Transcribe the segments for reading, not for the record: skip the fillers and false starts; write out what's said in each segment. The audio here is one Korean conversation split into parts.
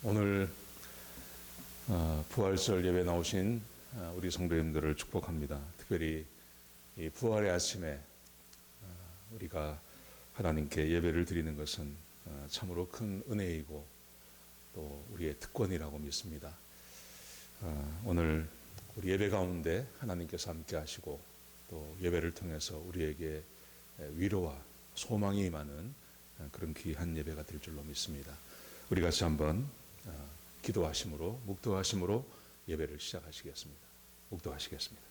오늘 부활절 예배 나오신 우리 성도님들을 축복합니다. 특별히 이 부활의 아침에 우리가 하나님께 예배를 드리는 것은 참으로 큰 은혜이고 또 우리의 특권이라고 믿습니다. 오늘 우리 예배 가운데 하나님께서 함께 하시고 또 예배를 통해서 우리에게 위로와 소망이 임하는 그런 귀한 예배가 될 줄로 믿습니다. 우리 같이 한번 기도하심으로 묵도하심으로 예배를 시작하시겠습니다. 묵도하시겠습니다.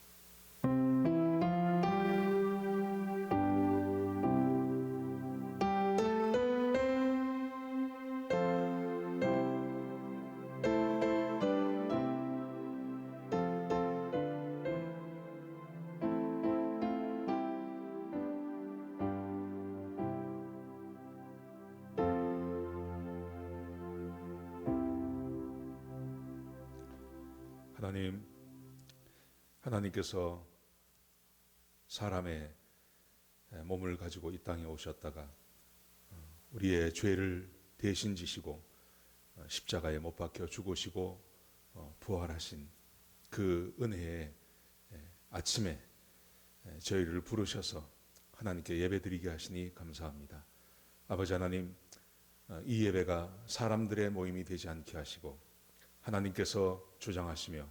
하나님께서 사람의 몸을 가지고 이 땅에 오셨다가 우리의 죄를 대신 지시고 십자가에 못 박혀 죽으시고 부활하신 그 은혜의 아침에 저희를 부르셔서 하나님께 예배드리게 하시니 감사합니다. 아버지 하나님, 이 예배가 사람들의 모임이 되지 않게 하시고 하나님께서 주장하시며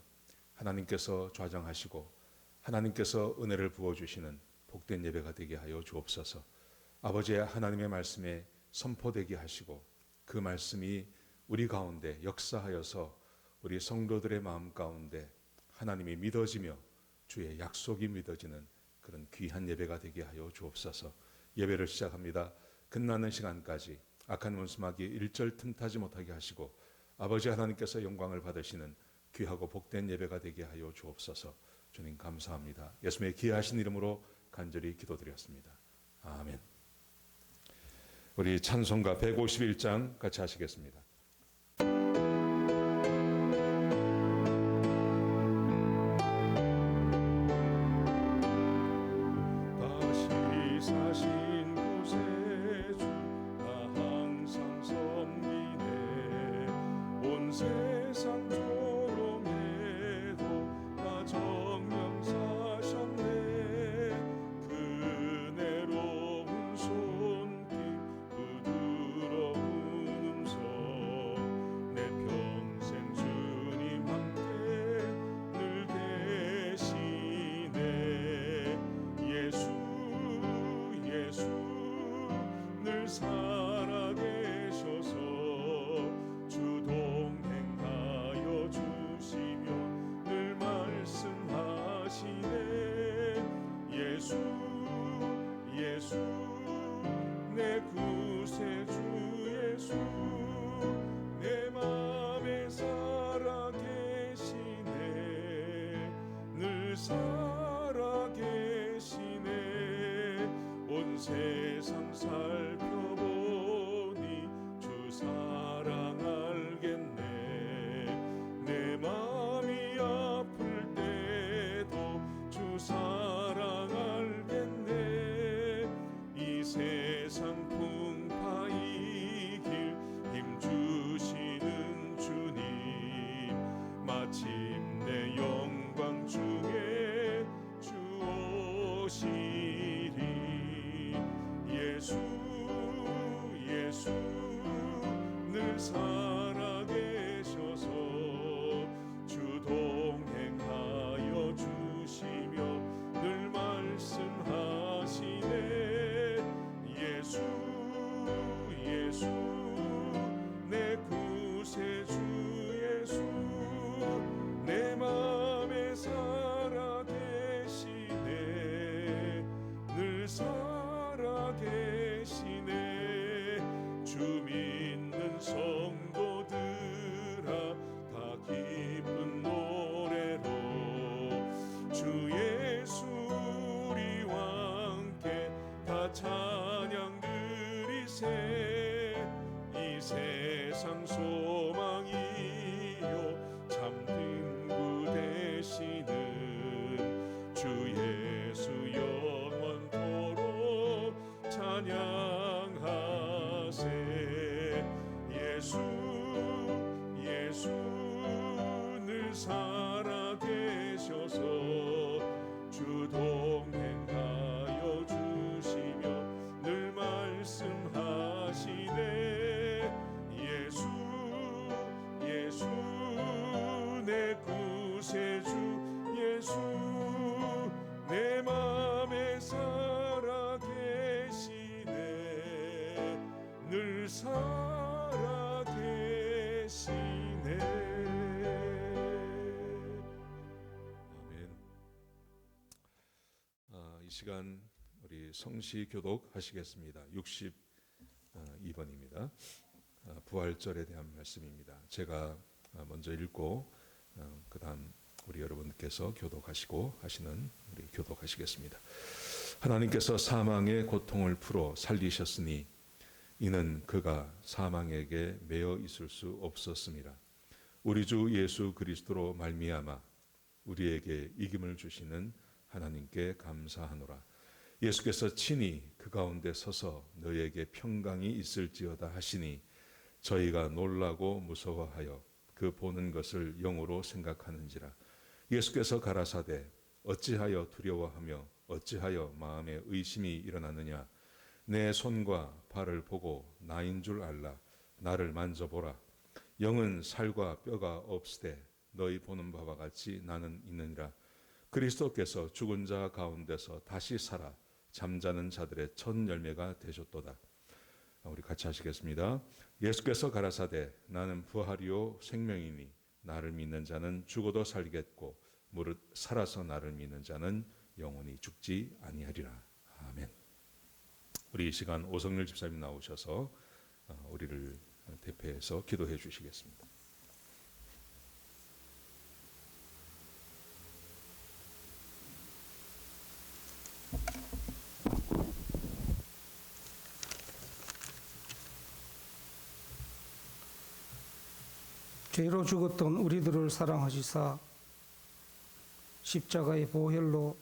하나님께서 좌정하시고 하나님께서 은혜를 부어주시는 복된 예배가 되게 하여 주옵소서. 아버지의 하나님의 말씀에 선포되게 하시고 그 말씀이 우리 가운데 역사하여서 우리 성도들의 마음 가운데 하나님이 믿어지며 주의 약속이 믿어지는 그런 귀한 예배가 되게 하여 주옵소서. 예배를 시작합니다. 끝나는 시간까지 악한 원수마귀 일절 틈타지 못하게 하시고 아버지 하나님께서 영광을 받으시는 귀하고 복된 예배가 되게 하여 주옵소서. 주님 감사합니다. 예수님의 귀하신 이름으로 간절히 기도드렸습니다. 아멘. 우리 찬송가 151장 같이 하시겠습니다. 다시 사신 구세주 나 항상 섬기네. 온 세상 예수 내 구세주 예수 내 맘에 살아계시네. 늘 살아계시네. 온 세상 살펴보니 주 사랑 알겠네. 내 맘이 아플 때도 주 사랑 알겠네. 이 세상 풍파 이길 힘 주시는 주님 마침내 영광 중에 주 오시리. 예수 예수 늘 살아계셔서 주 동행하여 주시며 늘 말씀하시네. 예수 예수 내 구세주 예수 내 맘에 살아계시네. 늘 살아계시네. 주 믿는 성도들아 다 기쁜 노래로 주 예수 우리와 함께 다 찬양 드리세. 이 세상 소망이요 참된 구 되시는 주 예수 영원토록 찬양하세. 예수 늘 살아계셔서 주 동행하여 주시며 늘 말씀하시네. 예수 예수 내 구세주 예수 내 맘에 살아계시네. 늘 살아계시네. 아멘. 이 시간 우리 성시 교독하시겠습니다. 62번입니다. 부활절에 대한 말씀입니다. 제가 먼저 읽고 그 다음 우리 여러분께서 교독하시고 하시는 우리 교독하시겠습니다. 하나님께서 사망의 고통을 풀어 살리셨으니 이는 그가 사망에게 매여 있을 수 없었습니다. 우리 주 예수 그리스도로 말미암아 우리에게 이김을 주시는 하나님께 감사하노라. 예수께서 친히 그 가운데 서서 너희에게 평강이 있을지어다 하시니 저희가 놀라고 무서워하여 그 보는 것을 영으로 생각하는지라. 예수께서 가라사대 어찌하여 두려워하며 어찌하여 마음에 의심이 일어나느냐. 내 손과 발을 보고 나인 줄 알라. 나를 만져보라. 영은 살과 뼈가 없으되 너희 보는 바와 같이 나는 있느니라. 그리스도께서 죽은 자 가운데서 다시 살아 잠자는 자들의 첫 열매가 되셨도다. 우리 같이 하시겠습니다. 예수께서 가라사대 나는 부활이요 생명이니 나를 믿는 자는 죽어도 살겠고 무릇 살아서 나를 믿는 자는 영원히 죽지 아니하리라. 아멘. 우리 이 시간 오성렬 집사님 나오셔서 우리를 대표해서 기도해 주시겠습니다. 죄로 죽었던 우리들을 사랑하시사 십자가의 보혈로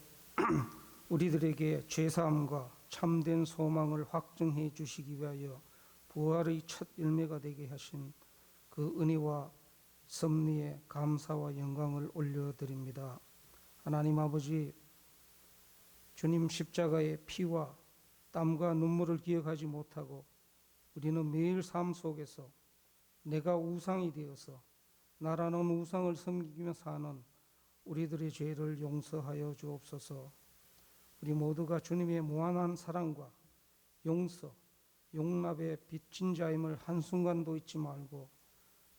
우리들에게 죄사함과 참된 소망을 확증해 주시기 위하여 부활의 첫 열매가 되게 하신 그 은혜와 섭리에 감사와 영광을 올려드립니다. 하나님 아버지, 주님 십자가의 피와 땀과 눈물을 기억하지 못하고 우리는 매일 삶 속에서 내가 우상이 되어서 나라는 우상을 섬기며 사는 우리들의 죄를 용서하여 주옵소서. 우리 모두가 주님의 무한한 사랑과 용서, 용납의 빚진 자임을 한순간도 잊지 말고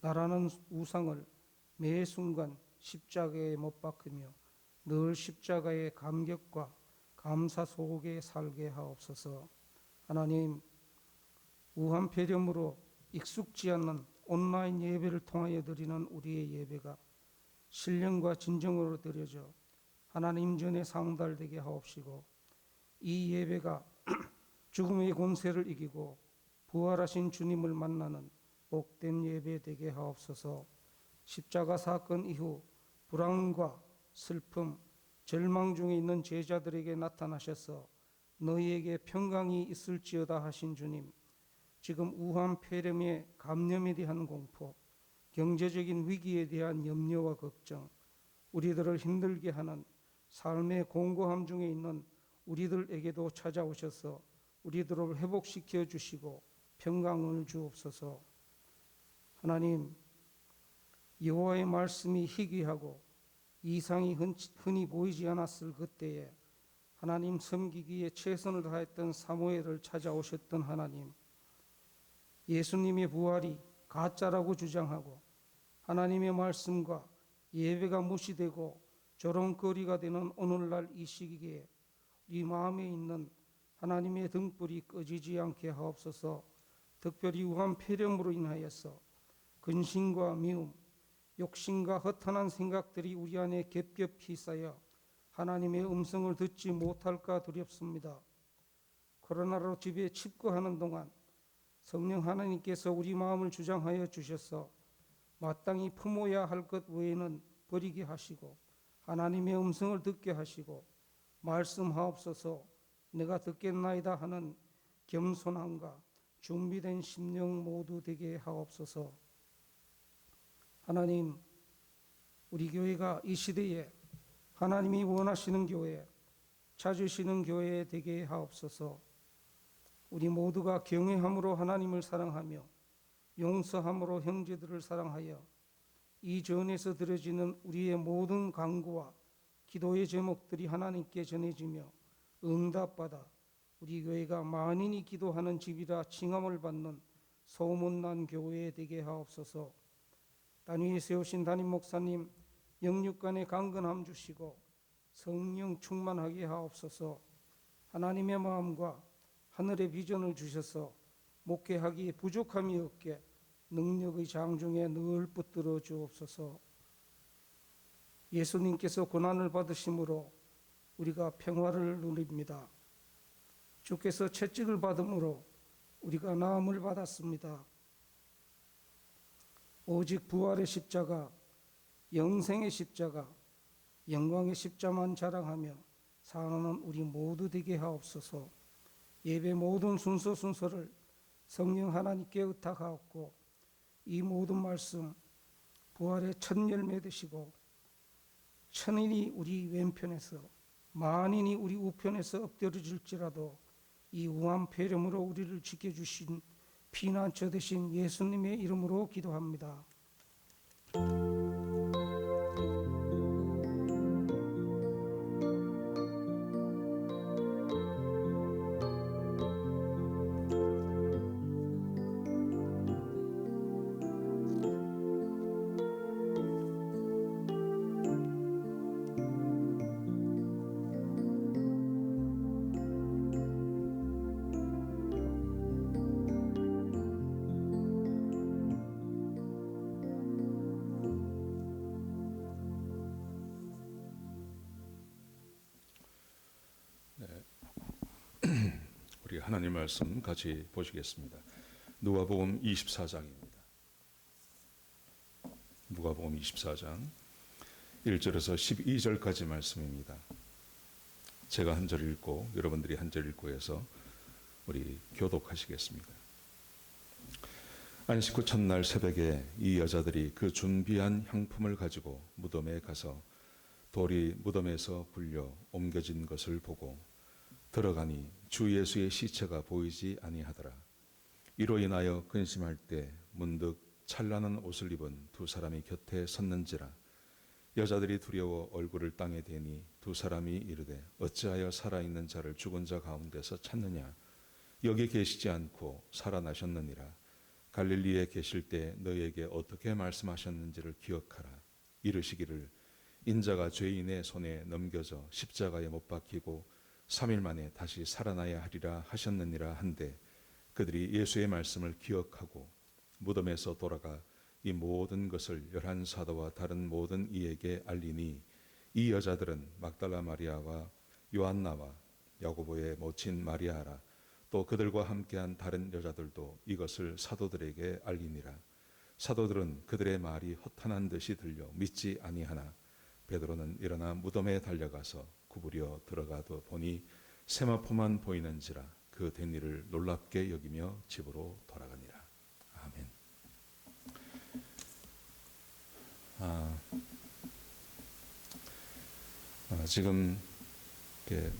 나라는 우상을 매 순간 십자가에 못 박으며 늘 십자가의 감격과 감사 속에 살게 하옵소서. 하나님, 우한폐렴으로 익숙지 않는 온라인 예배를 통하여 드리는 우리의 예배가 신령과 진정으로 드려져 하나님 전에 상달되게 하옵시고 이 예배가 죽음의 권세를 이기고 부활하신 주님을 만나는 복된 예배 되게 하옵소서. 십자가 사건 이후 불안과 슬픔, 절망 중에 있는 제자들에게 나타나셔서 너희에게 평강이 있을지어다 하신 주님, 지금 우한 폐렴의 감염에 대한 공포, 경제적인 위기에 대한 염려와 걱정, 우리들을 힘들게 하는 삶의 공고함 중에 있는 우리들에게도 찾아오셔서 우리들을 회복시켜 주시고 평강을 주옵소서. 하나님, 여호와의 말씀이 희귀하고 이상이 흔히 보이지 않았을 그때에 하나님 섬기기에 최선을 다했던 사무엘을 찾아오셨던 하나님, 예수님의 부활이 가짜라고 주장하고 하나님의 말씀과 예배가 무시되고 조롱거리가 되는 오늘날 이 시기에 우리 마음에 있는 하나님의 등불이 꺼지지 않게 하옵소서. 특별히 우한 폐렴으로 인하여서 근심과 미움, 욕심과 허탄한 생각들이 우리 안에 겹겹이 쌓여 하나님의 음성을 듣지 못할까 두렵습니다. 코로나로 집에 칩거하는 동안 성령 하나님께서 우리 마음을 주장하여 주셔서 마땅히 품어야 할 것 외에는 버리게 하시고 하나님의 음성을 듣게 하시고 말씀하옵소서. 내가 듣겠나이다 하는 겸손함과 준비된 심령 모두 되게 하옵소서. 하나님, 우리 교회가 이 시대에 하나님이 원하시는 교회, 찾으시는 교회 되게 하옵소서. 우리 모두가 경외함으로 하나님을 사랑하며 용서함으로 형제들을 사랑하여 이 전에서 드려지는 우리의 모든 간구와 기도의 제목들이 하나님께 전해지며 응답받아 우리 교회가 만인이 기도하는 집이라 칭함을 받는 소문난 교회 되게 하옵소서. 땅 위에 세우신 담임 목사님 영육간의 강건함 주시고 성령 충만하게 하옵소서. 하나님의 마음과 하늘의 비전을 주셔서 목회하기에 부족함이 없게 능력의 장중에 늘 붙들어 주옵소서. 예수님께서 고난을 받으심으로 우리가 평화를 누립니다. 주께서 채찍을 받음으로 우리가 나음을 받았습니다. 오직 부활의 십자가, 영생의 십자가, 영광의 십자만 자랑하며 사는 우리 모두 되게 하옵소서. 예배 모든 순서를 성령 하나님께 의탁하옵고 이 모든 말씀 부활의 첫 열매 되시고 천인이 우리 왼편에서 만인이 우리 우편에서 엎드려질지라도 이 우한 폐렴으로 우리를 지켜주신 피난처 되신 예수님의 이름으로 기도합니다. 우리 하나님 말씀 같이 보시겠습니다. 누가복음 24장입니다. 누가복음 24장 1절에서 12절까지 말씀입니다. 제가 한 절 읽고 여러분들이 한 절 읽고 해서 우리 교독하시겠습니다. 안식 후 첫날 새벽에 이 여자들이 그 준비한 향품을 가지고 무덤에 가서 돌이 무덤에서 굴려 옮겨진 것을 보고 들어가니 주 예수의 시체가 보이지 아니하더라. 이로 인하여 근심할 때 문득 찬란한 옷을 입은 두 사람이 곁에 섰는지라. 여자들이 두려워 얼굴을 땅에 대니 두 사람이 이르되 어찌하여 살아있는 자를 죽은 자 가운데서 찾느냐. 여기 계시지 않고 살아나셨느니라. 갈릴리에 계실 때 너희에게 어떻게 말씀하셨는지를 기억하라. 이르시기를 인자가 죄인의 손에 넘겨져 십자가에 못 박히고 3일 만에 다시 살아나야 하리라 하셨느니라 한데 그들이 예수의 말씀을 기억하고 무덤에서 돌아가 이 모든 것을 11사도와 다른 모든 이에게 알리니 이 여자들은 막달라 마리아와 요한나와 야고보의 모친 마리아라. 또 그들과 함께한 다른 여자들도 이것을 사도들에게 알리니라. 사도들은 그들의 말이 허탄한 듯이 들려 믿지 아니하나 베드로는 일어나 무덤에 달려가서 구부려 들어가도 보니 세마포만 보이는지라. 그 된 일을 놀랍게 여기며 집으로 돌아가니라. 아멘. 지금 이렇게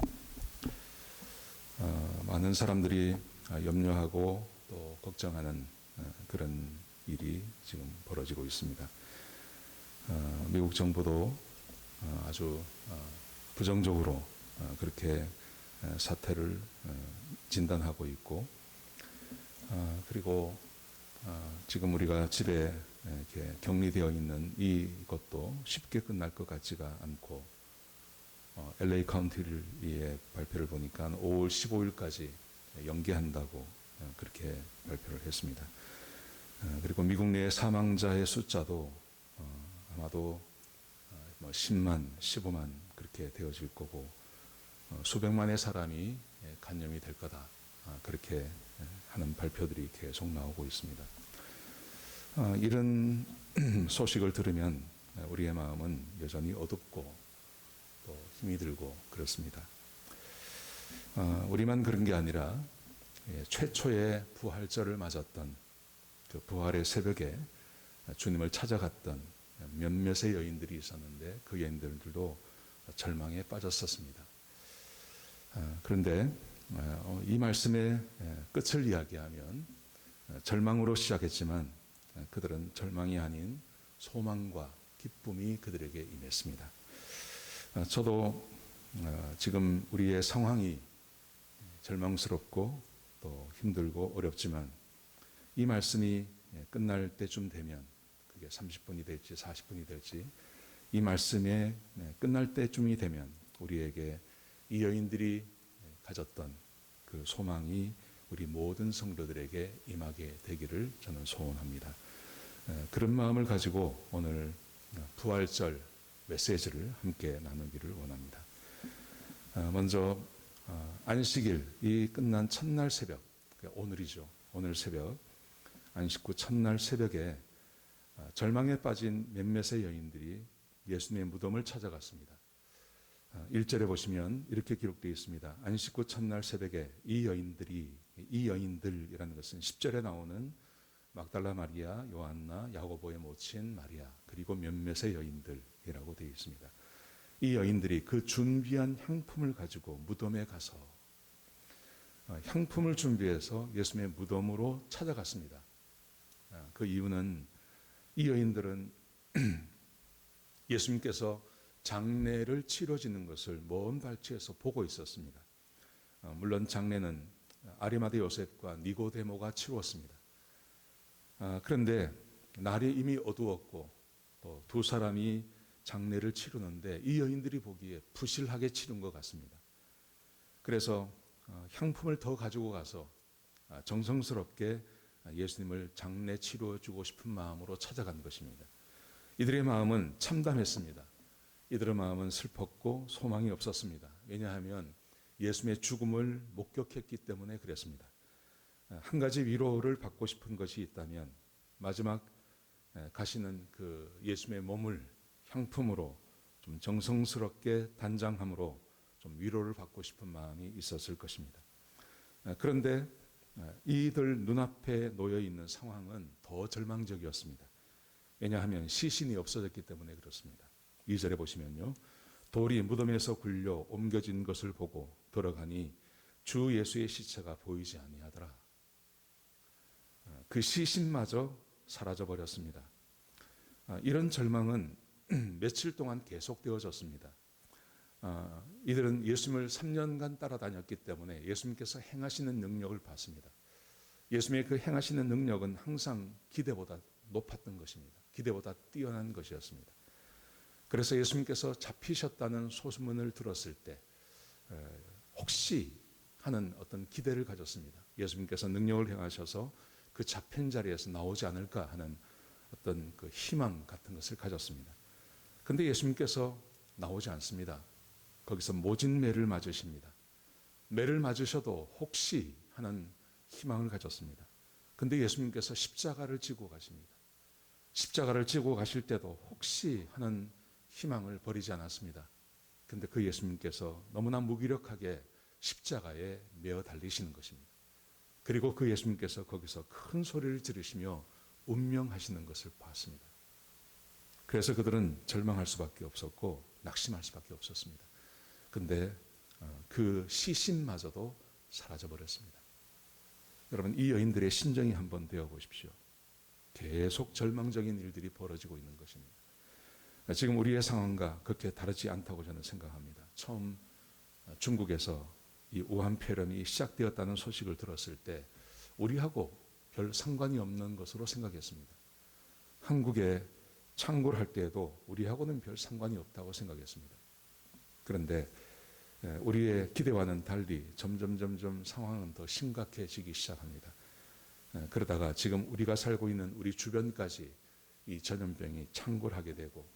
많은 사람들이 염려하고 또 걱정하는 그런 일이 지금 벌어지고 있습니다. 미국 정부도 아주 부정적으로 그렇게 사태를 진단하고 있고, 그리고 지금 우리가 집에 이렇게 격리되어 있는 이것도 쉽게 끝날 것 같지가 않고, LA 카운티의 발표를 보니까 5월 15일까지 연기한다고 그렇게 발표를 했습니다. 그리고 미국 내 사망자의 숫자도 아마도 10만, 15만 그렇게 되어질 거고 수백만의 사람이 간염이 될 거다. 그렇게 하는 발표들이 계속 나오고 있습니다. 이런 소식을 들으면 우리의 마음은 여전히 어둡고 또 힘이 들고 그렇습니다. 우리만 그런 게 아니라 최초의 부활절을 맞았던 그 부활의 새벽에 주님을 찾아갔던 몇몇의 여인들이 있었는데 그 여인들도 절망에 빠졌었습니다. 그런데 이 말씀의 끝을 이야기하면 절망으로 시작했지만 그들은 절망이 아닌 소망과 기쁨이 그들에게 임했습니다. 저도 지금 우리의 상황이 절망스럽고 또 힘들고 어렵지만 이 말씀이 끝날 때쯤 되면 그게 30분이 될지 40분이 될지 이 말씀에 끝날 때쯤이 되면 우리에게 이 여인들이 가졌던 그 소망이 우리 모든 성도들에게 임하게 되기를 저는 소원합니다. 그런 마음을 가지고 오늘 부활절 메시지를 함께 나누기를 원합니다. 먼저 안식일 이 끝난 첫날 새벽, 오늘이죠. 오늘 새벽 안식 후 첫날 새벽에 절망에 빠진 몇몇의 여인들이 예수님의 무덤을 찾아갔습니다. 1절에 보시면 이렇게 기록되어 있습니다. 안식 후 첫날 새벽에 이 여인들이라는 것은 10절에 나오는 막달라 마리아, 요한나, 야고보의 모친 마리아, 그리고 몇몇의 여인들이라고 되어 있습니다. 이 여인들이 그 준비한 향품을 가지고 무덤에 가서 향품을 준비해서 예수님의 무덤으로 찾아갔습니다. 그 이유는 이 여인들은 예수님께서 장례를 치러지는 것을 먼 발치에서 보고 있었습니다. 물론 장례는 아리마대 요셉과 니고데모가 치루었습니다. 그런데 날이 이미 어두웠고 또 두 사람이 장례를 치르는데 이 여인들이 보기에 부실하게 치른 것 같습니다. 그래서 향품을 더 가지고 가서 정성스럽게 예수님을 장례 치러주고 싶은 마음으로 찾아간 것입니다. 이들의 마음은 참담했습니다. 이들의 마음은 슬펐고 소망이 없었습니다. 왜냐하면 예수님의 죽음을 목격했기 때문에 그랬습니다. 한 가지 위로를 받고 싶은 것이 있다면 마지막 가시는 그 예수님의 몸을 향품으로 좀 정성스럽게 단장함으로 좀 위로를 받고 싶은 마음이 있었을 것입니다. 그런데 이들 눈앞에 놓여 있는 상황은 더 절망적이었습니다. 왜냐하면 시신이 없어졌기 때문에 그렇습니다. 2절에 보시면요. 돌이 무덤에서 굴려 옮겨진 것을 보고 들어가니 주 예수의 시체가 보이지 아니하더라. 그 시신마저 사라져 버렸습니다. 이런 절망은 며칠 동안 계속되어졌습니다. 이들은 예수님을 3년간 따라다녔기 때문에 예수님께서 행하시는 능력을 봤습니다. 예수님의 그 행하시는 능력은 항상 기대보다 높았던 것입니다. 기대보다 뛰어난 것이었습니다. 그래서 예수님께서 잡히셨다는 소문을 들었을 때 혹시 하는 어떤 기대를 가졌습니다. 예수님께서 능력을 행하셔서 그 잡힌 자리에서 나오지 않을까 하는 어떤 그 희망 같은 것을 가졌습니다. 그런데 예수님께서 나오지 않습니다. 거기서 모진 매를 맞으십니다. 매를 맞으셔도 혹시 하는 희망을 가졌습니다. 그런데 예수님께서 십자가를 지고 가십니다. 십자가를 지고 가실 때도 혹시 하는 희망을 버리지 않았습니다. 그런데 그 예수님께서 너무나 무기력하게 십자가에 매어 달리시는 것입니다. 그리고 그 예수님께서 거기서 큰 소리를 지르시며 운명하시는 것을 봤습니다. 그래서 그들은 절망할 수밖에 없었고 낙심할 수밖에 없었습니다. 그런데 그 시신마저도 사라져버렸습니다. 여러분, 이 여인들의 심정이 한번 되어보십시오. 계속 절망적인 일들이 벌어지고 있는 것입니다. 지금 우리의 상황과 그렇게 다르지 않다고 저는 생각합니다. 처음 중국에서 이 우한 폐렴이 시작되었다는 소식을 들었을 때 우리하고 별 상관이 없는 것으로 생각했습니다. 한국에 창궐 할 때에도 우리하고는 별 상관이 없다고 생각했습니다. 그런데 우리의 기대와는 달리 점점 상황은 더 심각해지기 시작합니다. 그러다가 지금 우리가 살고 있는 우리 주변까지 이 전염병이 창궐하게 되고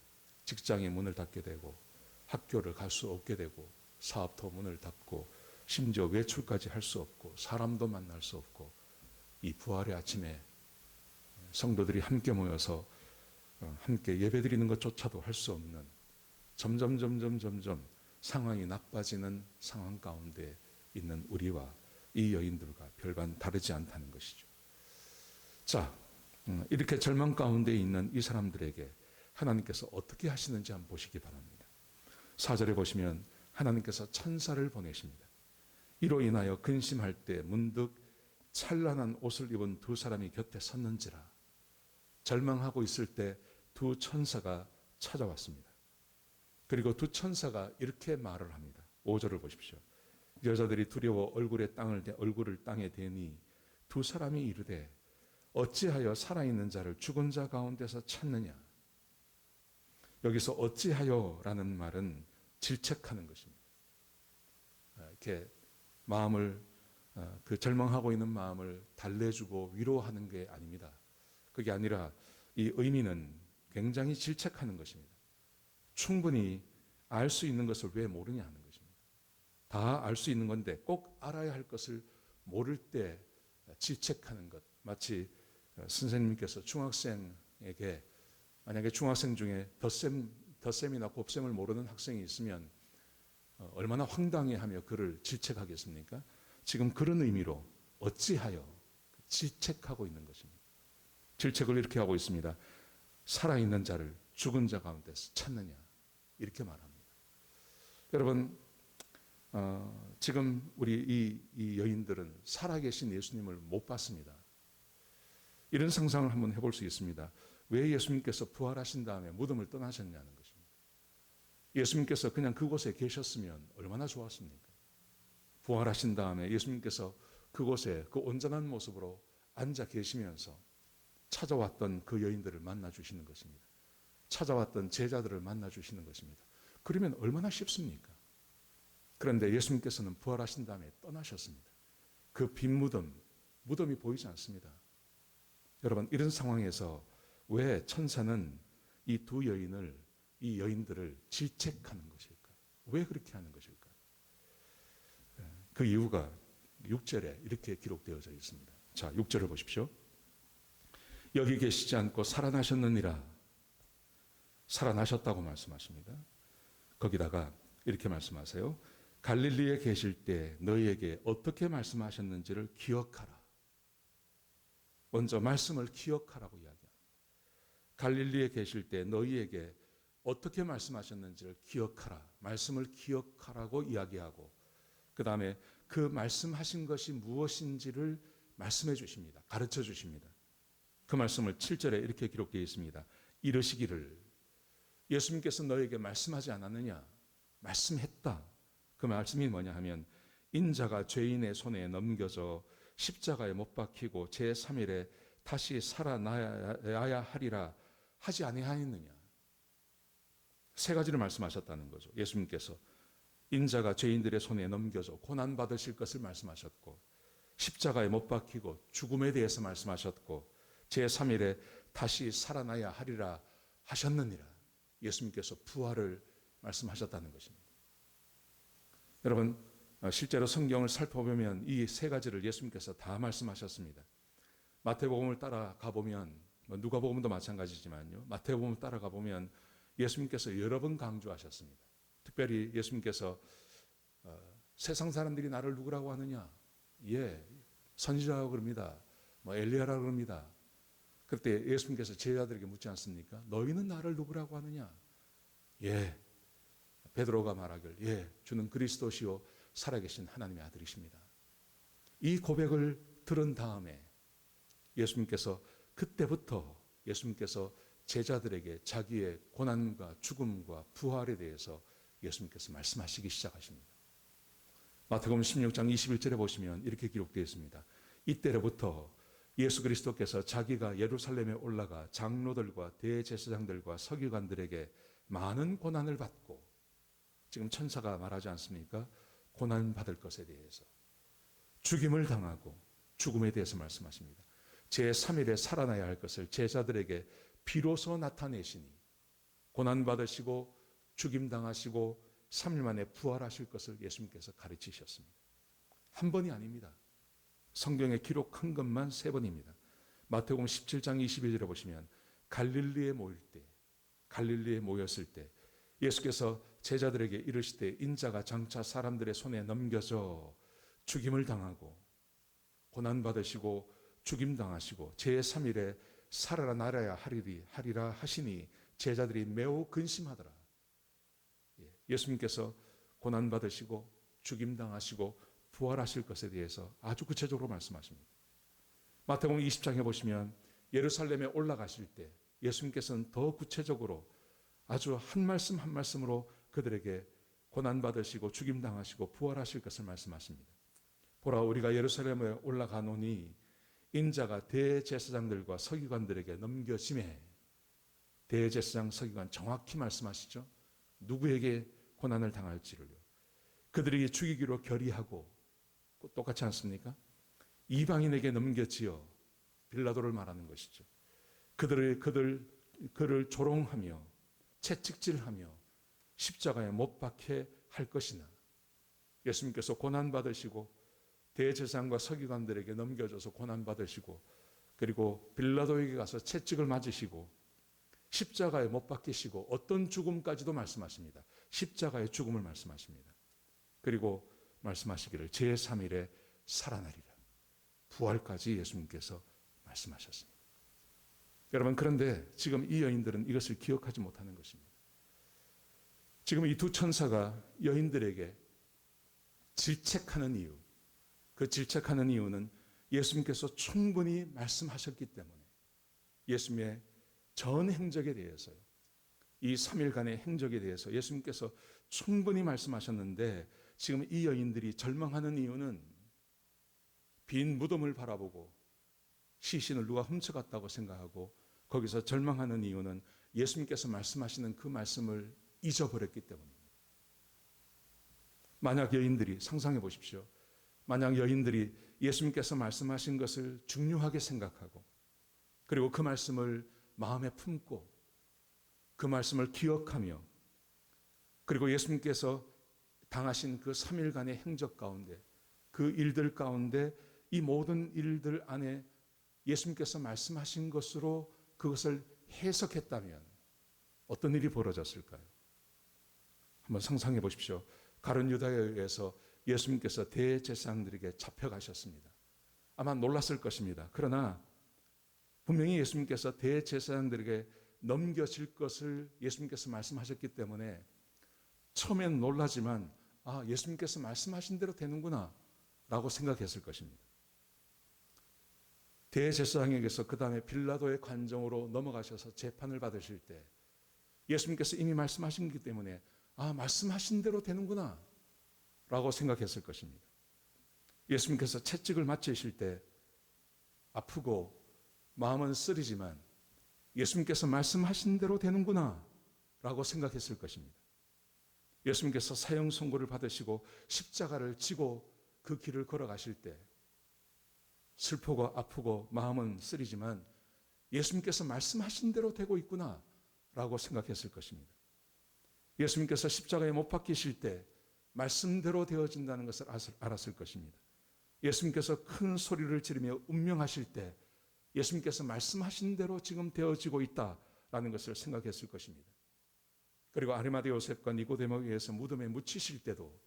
직장의 문을 닫게 되고 학교를 갈 수 없게 되고 사업도 문을 닫고 심지어 외출까지 할 수 없고 사람도 만날 수 없고 이 부활의 아침에 성도들이 함께 모여서 함께 예배드리는 것조차도 할 수 없는 점점 상황이 나빠지는 상황 가운데 있는 우리와 이 여인들과 별반 다르지 않다는 것이죠. 자, 이렇게 절망 가운데 있는 이 사람들에게 하나님께서 어떻게 하시는지 한번 보시기 바랍니다. 4절에 보시면 하나님께서 천사를 보내십니다. 이로 인하여 근심할 때 문득 찬란한 옷을 입은 두 사람이 곁에 섰는지라. 절망하고 있을 때 두 천사가 찾아왔습니다. 그리고 두 천사가 이렇게 말을 합니다. 5절을 보십시오. 여자들이 두려워 얼굴을 땅에 대니 두 사람이 이르되 어찌하여 살아있는 자를 죽은 자 가운데서 찾느냐. 여기서 어찌하여라는 말은 질책하는 것입니다. 이렇게 마음을 그 절망하고 있는 마음을 달래주고 위로하는 게 아닙니다. 그게 아니라 이 의미는 굉장히 질책하는 것입니다. 충분히 알 수 있는 것을 왜 모르냐 하는 것입니다. 다 알 수 있는 건데 꼭 알아야 할 것을 모를 때 질책하는 것. 마치 선생님께서 중학생에게 만약에 중학생 중에 덧셈이나 곱셈을 모르는 학생이 있으면 얼마나 황당해하며 그를 질책하겠습니까? 지금 그런 의미로 어찌하여 질책하고 있는 것입니다. 질책을 이렇게 하고 있습니다. 살아있는 자를 죽은 자 가운데서 찾느냐 이렇게 말합니다. 여러분 지금 우리 이 여인들은 살아계신 예수님을 못 봤습니다. 이런 상상을 한번 해볼 수 있습니다. 왜 예수님께서 부활하신 다음에 무덤을 떠나셨냐는 것입니다. 예수님께서 그냥 그곳에 계셨으면 얼마나 좋았습니까? 부활하신 다음에 예수님께서 그곳에 그 온전한 모습으로 앉아 계시면서 찾아왔던 그 여인들을 만나 주시는 것입니다. 찾아왔던 제자들을 만나 주시는 것입니다. 그러면 얼마나 쉽습니까? 그런데 예수님께서는 부활하신 다음에 떠나셨습니다. 그 빈 무덤이 보이지 않습니다. 여러분 이런 상황에서 왜 천사는 이 두 여인들을 질책하는 것일까요? 왜 그렇게 하는 것일까요? 그 이유가 6절에 이렇게 기록되어져 있습니다. 자, 6절을 보십시오. 여기 계시지 않고 살아나셨느니라. 살아나셨다고 말씀하십니다. 거기다가 이렇게 말씀하세요. 갈릴리에 계실 때 너희에게 어떻게 말씀하셨는지를 기억하라. 먼저 말씀을 기억하라고 이야기합니다. 갈릴리에 계실 때 너희에게 어떻게 말씀하셨는지를 기억하라. 말씀을 기억하라고 이야기하고 그 다음에 그 말씀하신 것이 무엇인지를 말씀해 주십니다. 가르쳐 주십니다. 그 말씀을 7절에 이렇게 기록되어 있습니다. 이르시기를 예수님께서 너에게 말씀하지 않았느냐? 말씀했다. 그 말씀이 뭐냐 하면 인자가 죄인의 손에 넘겨져 십자가에 못 박히고 제3일에 다시 살아나야 하리라 하지 아니하였느냐? 세 가지를 말씀하셨다는 거죠. 예수님께서 인자가 죄인들의 손에 넘겨져 고난받으실 것을 말씀하셨고 십자가에 못 박히고 죽음에 대해서 말씀하셨고 제3일에 다시 살아나야 하리라 하셨느니라. 예수님께서 부활을 말씀하셨다는 것입니다. 여러분 실제로 성경을 살펴보면 이 세 가지를 예수님께서 다 말씀하셨습니다. 마태복음을 따라가 보면 누가복음도 마찬가지지만요. 마태복음을 따라가 보면 예수님께서 여러 번 강조하셨습니다. 특별히 예수님께서 세상 사람들이 나를 누구라고 하느냐? 예, 선지자라고 그럽니다. 엘리야라고 그럽니다. 그때 예수님께서 제자들에게 묻지 않습니까? 너희는 나를 누구라고 하느냐? 예, 베드로가 말하길 예, 주는 그리스도시요 살아계신 하나님의 아들이십니다. 이 고백을 들은 다음에 예수님께서 그때부터 예수님께서 제자들에게 자기의 고난과 죽음과 부활에 대해서 예수님께서 말씀하시기 시작하십니다. 마태복음 16장 21절에 보시면 이렇게 기록되어 있습니다. 이때로부터 예수 그리스도께서 자기가 예루살렘에 올라가 장로들과 대제사장들과 서기관들에게 많은 고난을 받고 지금 천사가 말하지 않습니까? 고난받을 것에 대해서 죽임을 당하고 죽음에 대해서 말씀하십니다. 제3일에 살아나야 할 것을 제자들에게 비로소 나타내시니 고난받으시고 죽임당하시고 3일 만에 부활하실 것을 예수님께서 가르치셨습니다. 한 번이 아닙니다. 성경에 기록한 것만 3번입니다. 마태복음 17장 21절에 보시면 갈릴리에 모였을 때 예수께서 제자들에게 이르시되 인자가 장차 사람들의 손에 넘겨져 죽임을 당하고 고난받으시고 죽임당하시고 제3일에 살아나야 하리라 하시니 제자들이 매우 근심하더라. 예수님께서 고난받으시고 죽임당하시고 부활하실 것에 대해서 아주 구체적으로 말씀하십니다. 마태복음 20장에 보시면 예루살렘에 올라가실 때 예수님께서는 더 구체적으로 아주 한 말씀 한 말씀으로 그들에게 고난받으시고 죽임당하시고 부활하실 것을 말씀하십니다. 보라, 우리가 예루살렘에 올라가노니 인자가 대제사장들과 서기관들에게 넘겨지매. 대제사장 서기관 정확히 말씀하시죠. 누구에게 고난을 당할지를요. 그들이 죽이기로 결의하고, 똑같지 않습니까? 이방인에게 넘겨지어. 빌라도를 말하는 것이죠. 그를 조롱하며 채찍질하며 십자가에 못 박게 할 것이나, 예수님께서 고난받으시고 대제사장과 서기관들에게 넘겨져서 고난받으시고, 그리고 빌라도에게 가서 채찍을 맞으시고 십자가에 못 박히시고 어떤 죽음까지도 말씀하십니다. 십자가의 죽음을 말씀하십니다. 그리고 말씀하시기를 제3일에 살아나리라. 부활까지 예수님께서 말씀하셨습니다. 여러분, 그런데 지금 이 여인들은 이것을 기억하지 못하는 것입니다. 지금 이 두 천사가 여인들에게 질책하는 이유, 그 질책하는 이유는 예수님께서 충분히 말씀하셨기 때문에, 예수님의 전 행적에 대해서요, 이 3일간의 행적에 대해서 예수님께서 충분히 말씀하셨는데, 지금 이 여인들이 절망하는 이유는 빈 무덤을 바라보고 시신을 누가 훔쳐갔다고 생각하고 거기서 절망하는 이유는 예수님께서 말씀하시는 그 말씀을 잊어버렸기 때문입니다. 만약 여인들이, 상상해 보십시오. 만약 여인들이 예수님께서 말씀하신 것을 중요하게 생각하고, 그리고 그 말씀을 마음에 품고 그 말씀을 기억하며, 그리고 예수님께서 당하신 그 3일간의 행적 가운데, 그 일들 가운데 이 모든 일들 안에 예수님께서 말씀하신 것으로 그것을 해석했다면 어떤 일이 벌어졌을까요? 한번 상상해 보십시오. 가룟 유다에 의해서 예수님께서 대제사장들에게 잡혀가셨습니다. 아마 놀랐을 것입니다. 그러나 분명히 예수님께서 대제사장들에게 넘겨질 것을 예수님께서 말씀하셨기 때문에 처음엔 놀라지만, 아, 예수님께서 말씀하신 대로 되는구나 라고 생각했을 것입니다. 대제사장에게서 그 다음에 빌라도의 관정으로 넘어가셔서 재판을 받으실 때 예수님께서 이미 말씀하신 거기 때문에, 아, 말씀하신 대로 되는구나 라고 생각했을 것입니다. 예수님께서 채찍을 맞으실 때 아프고 마음은 쓰리지만 예수님께서 말씀하신 대로 되는구나 라고 생각했을 것입니다. 예수님께서 사형 선고를 받으시고 십자가를 지고 그 길을 걸어가실 때 슬프고 아프고 마음은 쓰리지만 예수님께서 말씀하신 대로 되고 있구나 라고 생각했을 것입니다. 예수님께서 십자가에 못 박히실 때 말씀대로 되어진다는 것을 알았을 것입니다. 예수님께서 큰 소리를 지르며 운명하실 때 예수님께서 말씀하신 대로 지금 되어지고 있다라는 것을 생각했을 것입니다. 그리고 아리마대 요셉과 니고데모에 의해서 무덤에 묻히실 때도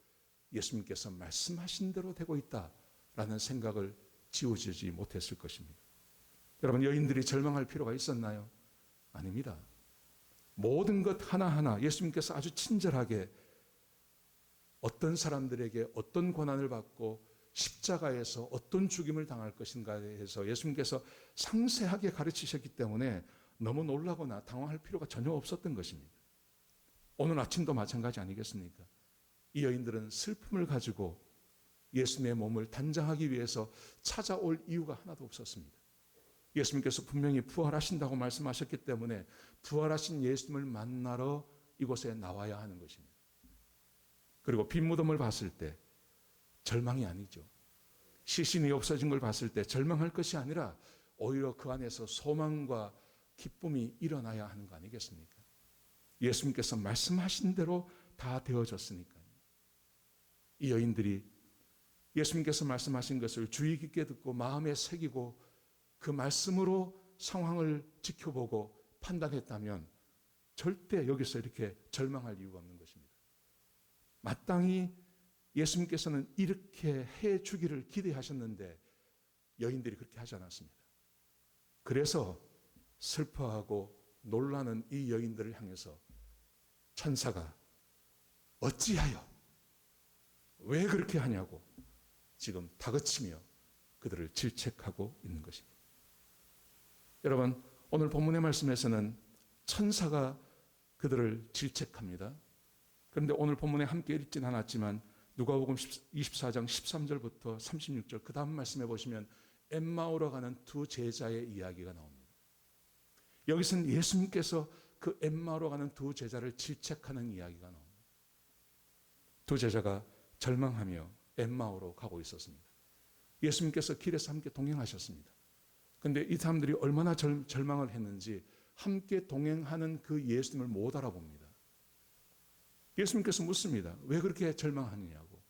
예수님께서 말씀하신 대로 되고 있다라는 생각을 지워지지 못했을 것입니다. 여러분, 여인들이 절망할 필요가 있었나요? 아닙니다. 모든 것 하나하나 예수님께서 아주 친절하게 어떤 사람들에게 어떤 고난을 받고 십자가에서 어떤 죽임을 당할 것인가에 대해서 예수님께서 상세하게 가르치셨기 때문에 너무 놀라거나 당황할 필요가 전혀 없었던 것입니다. 오늘 아침도 마찬가지 아니겠습니까? 이 여인들은 슬픔을 가지고 예수님의 몸을 단장하기 위해서 찾아올 이유가 하나도 없었습니다. 예수님께서 분명히 부활하신다고 말씀하셨기 때문에 부활하신 예수님을 만나러 이곳에 나와야 하는 것입니다. 그리고 빈 무덤을 봤을 때 절망이 아니죠. 시신이 없어진 걸 봤을 때 절망할 것이 아니라 오히려 그 안에서 소망과 기쁨이 일어나야 하는 거 아니겠습니까? 예수님께서 말씀하신 대로 다 되어졌으니까요. 이 여인들이 예수님께서 말씀하신 것을 주의 깊게 듣고 마음에 새기고 그 말씀으로 상황을 지켜보고 판단했다면 절대 여기서 이렇게 절망할 이유가 없는 것입니다. 마땅히 예수님께서는 이렇게 해 주기를 기대하셨는데 여인들이 그렇게 하지 않았습니다. 그래서 슬퍼하고 놀라는 이 여인들을 향해서 천사가 어찌하여, 왜 그렇게 하냐고 지금 다그치며 그들을 질책하고 있는 것입니다. 여러분, 오늘 본문의 말씀에서는 천사가 그들을 질책합니다. 그런데 오늘 본문에 함께 읽진 않았지만 누가복음 24장 13절부터 36절 그 다음 말씀해 보시면 엠마오로 가는 두 제자의 이야기가 나옵니다. 여기서는 예수님께서 그 엠마오로 가는 두 제자를 질책하는 이야기가 나옵니다. 두 제자가 절망하며 엠마오로 가고 있었습니다. 예수님께서 길에서 함께 동행하셨습니다. 그런데 이 사람들이 얼마나 절망을 했는지 함께 동행하는 그 예수님을 못 알아봅니다. 예수님께서 묻습니다. 왜 그렇게 절망하느냐고.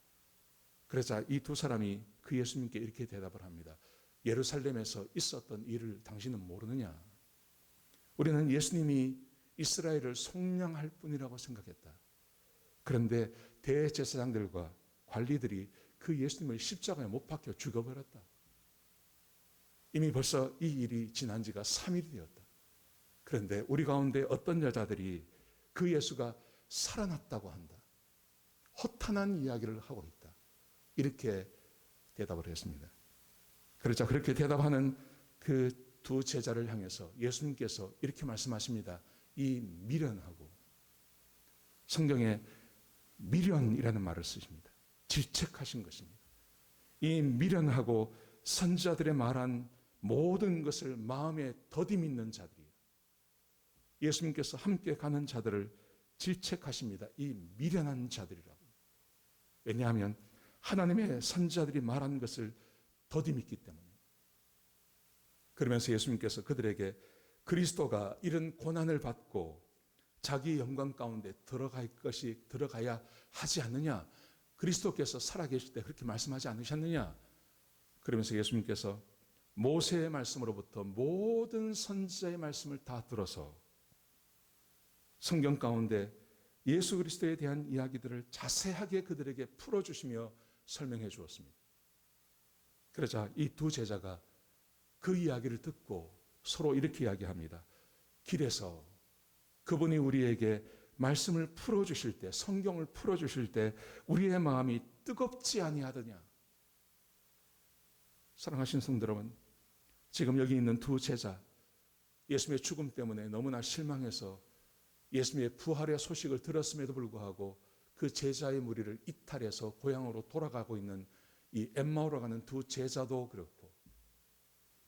그러자 이 두 사람이 그 예수님께 이렇게 대답을 합니다. 예루살렘에서 있었던 일을 당신은 모르느냐? 우리는 예수님이 이스라엘을 속량할 뿐이라고 생각했다. 그런데 대제사장들과 관리들이 그 예수님을 십자가에 못 박혀 죽여버렸다. 이미 벌써 이 일이 지난 지가 3일이 되었다. 그런데 우리 가운데 어떤 여자들이 그 예수가 살아났다고 한다. 허탄한 이야기를 하고 있다. 이렇게 대답을 했습니다. 그렇죠. 그렇게 대답하는 그 두 제자를 향해서 예수님께서 이렇게 말씀하십니다. 이 미련하고, 성경에 미련이라는 말을 쓰십니다. 질책하신 것입니다. 이 미련하고 선지자들의 말한 모든 것을 마음에 더디 믿는 자들이에요. 예수님께서 함께 가는 자들을 질책하십니다. 이 미련한 자들이라고. 왜냐하면 하나님의 선지자들이 말한 것을 더디 믿기 때문에. 그러면서 예수님께서 그들에게 그리스도가 이런 고난을 받고 자기 영광 가운데 들어가야 하지 않느냐? 그리스도께서 살아계실 때 그렇게 말씀하지 않으셨느냐? 그러면서 예수님께서 모세의 말씀으로부터 모든 선지자의 말씀을 다 들어서 성경 가운데 예수 그리스도에 대한 이야기들을 자세하게 그들에게 풀어주시며 설명해 주었습니다. 그러자 이 두 제자가 그 이야기를 듣고 서로 이렇게 이야기합니다. 길에서 그분이 우리에게 말씀을 풀어주실 때, 성경을 풀어주실 때 우리의 마음이 뜨겁지 아니하더냐? 사랑하신 성도 여러분, 지금 여기 있는 두 제자, 예수님의 죽음 때문에 너무나 실망해서 예수님의 부활의 소식을 들었음에도 불구하고 그 제자의 무리를 이탈해서 고향으로 돌아가고 있는 이 엠마오로 가는 두 제자도 그렇고,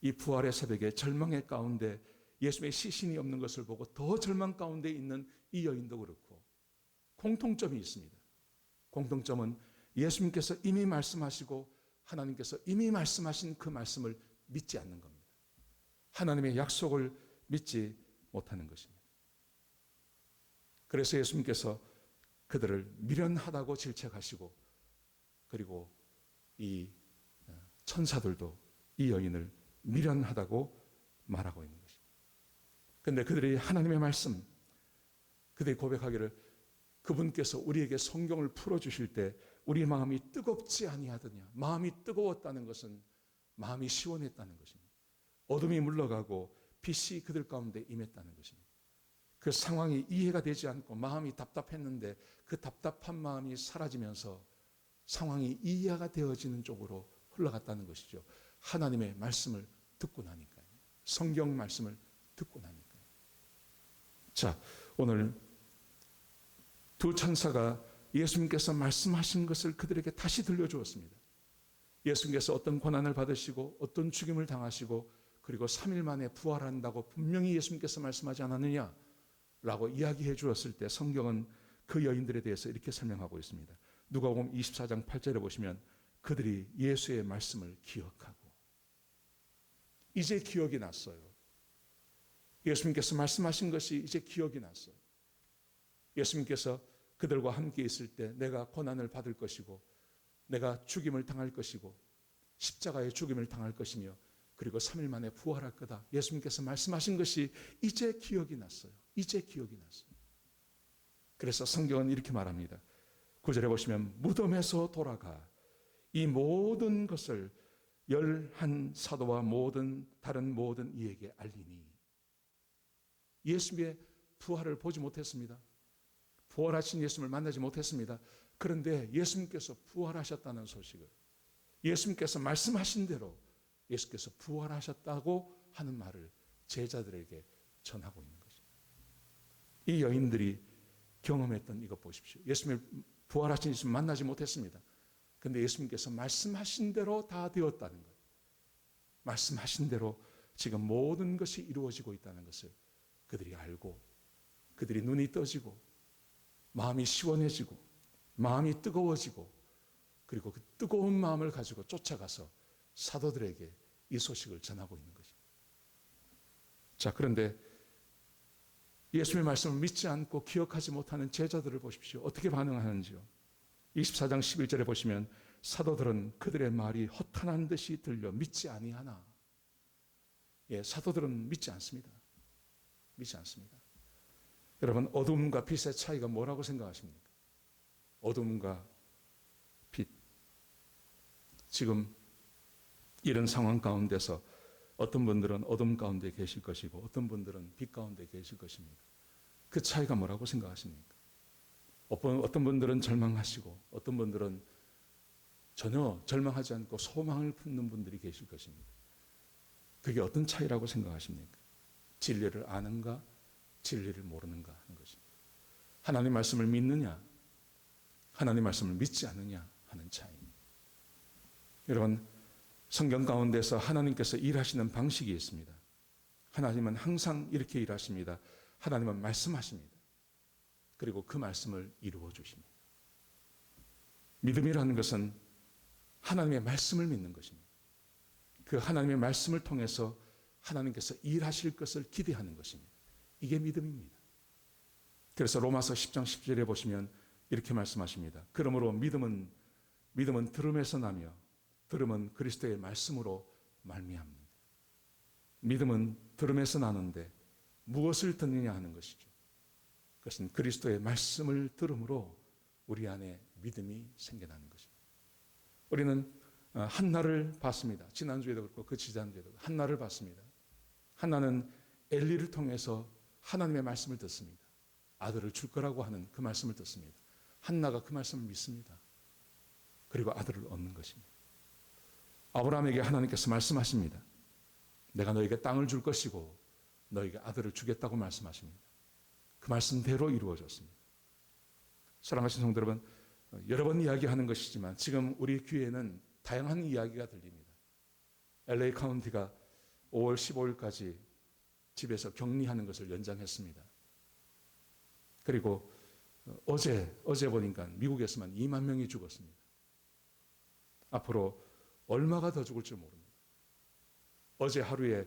이 부활의 새벽에 절망의 가운데 예수님의 시신이 없는 것을 보고 더 절망 가운데 있는 이 여인도 그렇고 공통점이 있습니다. 공통점은 예수님께서 이미 말씀하시고 하나님께서 이미 말씀하신 그 말씀을 믿지 않는 겁니다. 하나님의 약속을 믿지 못하는 것입니다. 그래서 예수님께서 그들을 미련하다고 질책하시고, 그리고 이 천사들도 이 여인을 미련하다고 말하고 있는 것입니다. 그런데 그들이 하나님의 말씀, 그들이 고백하기를 그분께서 우리에게 성경을 풀어주실 때 우리 마음이 뜨겁지 아니하더냐. 마음이 뜨거웠다는 것은 마음이 시원했다는 것입니다. 어둠이 물러가고 빛이 그들 가운데 임했다는 것입니다. 그 상황이 이해가 되지 않고 마음이 답답했는데 그 답답한 마음이 사라지면서 상황이 이해가 되어지는 쪽으로 흘러갔다는 것이죠. 하나님의 말씀을 듣고 나니까요. 성경 말씀을 듣고 나니까요. 자, 오늘 두 천사가 예수님께서 말씀하신 것을 그들에게 다시 들려주었습니다. 예수님께서 어떤 고난을 받으시고 어떤 죽임을 당하시고 그리고 3일 만에 부활한다고 분명히 예수님께서 말씀하지 않았느냐? 라고 이야기해 주었을 때 성경은 그 여인들에 대해서 이렇게 설명하고 있습니다. 누가복음 24장 8절에 보시면 그들이 예수의 말씀을 기억하고, 이제 기억이 났어요. 예수님께서 말씀하신 것이 이제 기억이 났어요. 예수님께서 그들과 함께 있을 때 내가 고난을 받을 것이고 내가 죽임을 당할 것이고 십자가의 죽임을 당할 것이며 그리고 3일 만에 부활할 거다. 예수님께서 말씀하신 것이 이제 기억이 났어요. 이제 기억이 났어요. 그래서 성경은 이렇게 말합니다. 9절에 보시면 무덤에서 돌아가 이 모든 것을 11 사도와 다른 모든 이에게 알리니. 예수님의 부활을 보지 못했습니다. 부활하신 예수님을 만나지 못했습니다. 그런데 예수님께서 부활하셨다는 소식을, 예수님께서 말씀하신 대로 예수께서 부활하셨다고 하는 말을 제자들에게 전하고 있는 것입니다. 이 여인들이 경험했던 이것 보십시오. 예수님을 부활하신 예수님 만나지 못했습니다. 그런데 예수님께서 말씀하신 대로 다 되었다는 것, 말씀하신 대로 지금 모든 것이 이루어지고 있다는 것을 그들이 알고, 그들이 눈이 떠지고 마음이 시원해지고 마음이 뜨거워지고, 그리고 그 뜨거운 마음을 가지고 쫓아가서 사도들에게 이 소식을 전하고 있는 것입니다. 자, 그런데 예수님의 말씀을 믿지 않고 기억하지 못하는 제자들을 보십시오. 어떻게 반응하는지요. 24장 11절에 보시면 사도들은 그들의 말이 허탄한 듯이 들려 믿지 아니하나. 예, 사도들은 믿지 않습니다. 믿지 않습니다. 여러분, 어둠과 빛의 차이가 뭐라고 생각하십니까? 어둠과 빛. 지금 이런 상황 가운데서 어떤 분들은 어둠 가운데 계실 것이고 어떤 분들은 빛 가운데 계실 것입니다. 그 차이가 뭐라고 생각하십니까? 어떤 분들은 절망하시고 어떤 분들은 전혀 절망하지 않고 소망을 품는 분들이 계실 것입니다. 그게 어떤 차이라고 생각하십니까? 진리를 아는가, 진리를 모르는가 하는 것입니다. 하나님 말씀을 믿느냐, 하나님 말씀을 믿지 않느냐 하는 차이입니다. 여러분, 성경 가운데서 하나님께서 일하시는 방식이 있습니다. 하나님은 항상 이렇게 일하십니다. 하나님은 말씀하십니다. 그리고 그 말씀을 이루어 주십니다. 믿음이라는 것은 하나님의 말씀을 믿는 것입니다. 그 하나님의 말씀을 통해서 하나님께서 일하실 것을 기대하는 것입니다. 이게 믿음입니다. 그래서 로마서 10장 10절에 보시면 이렇게 말씀하십니다. 그러므로 믿음은 들음에서 나며 들음은 그리스도의 말씀으로 말미암니다. 믿음은 들음에서 나는데 무엇을 듣느냐 하는 것이죠. 그것은 그리스도의 말씀을 들음으로 우리 안에 믿음이 생겨나는 것입니다. 우리는 한나를 봤습니다. 지난주에도 그렇고 그 지난주에도 한나를 봤습니다. 한나는 엘리를 통해서 하나님의 말씀을 듣습니다. 아들을 줄 거라고 하는 그 말씀을 듣습니다. 한나가 그 말씀을 믿습니다. 그리고 아들을 얻는 것입니다. 아브라함에게 하나님께서 말씀하십니다. 내가 너에게 땅을 줄 것이고 너에게 아들을 주겠다고 말씀하십니다. 그 말씀대로 이루어졌습니다. 사랑하시는 성도 여러분, 여러 번 이야기하는 것이지만 지금 우리 귀에는 다양한 이야기가 들립니다. LA 카운티가 5월 15일까지 집에서 격리하는 것을 연장했습니다. 그리고 어제 보니까 미국에서만 2만 명이 죽었습니다. 앞으로 얼마가 더 죽을지 모릅니다. 어제 하루에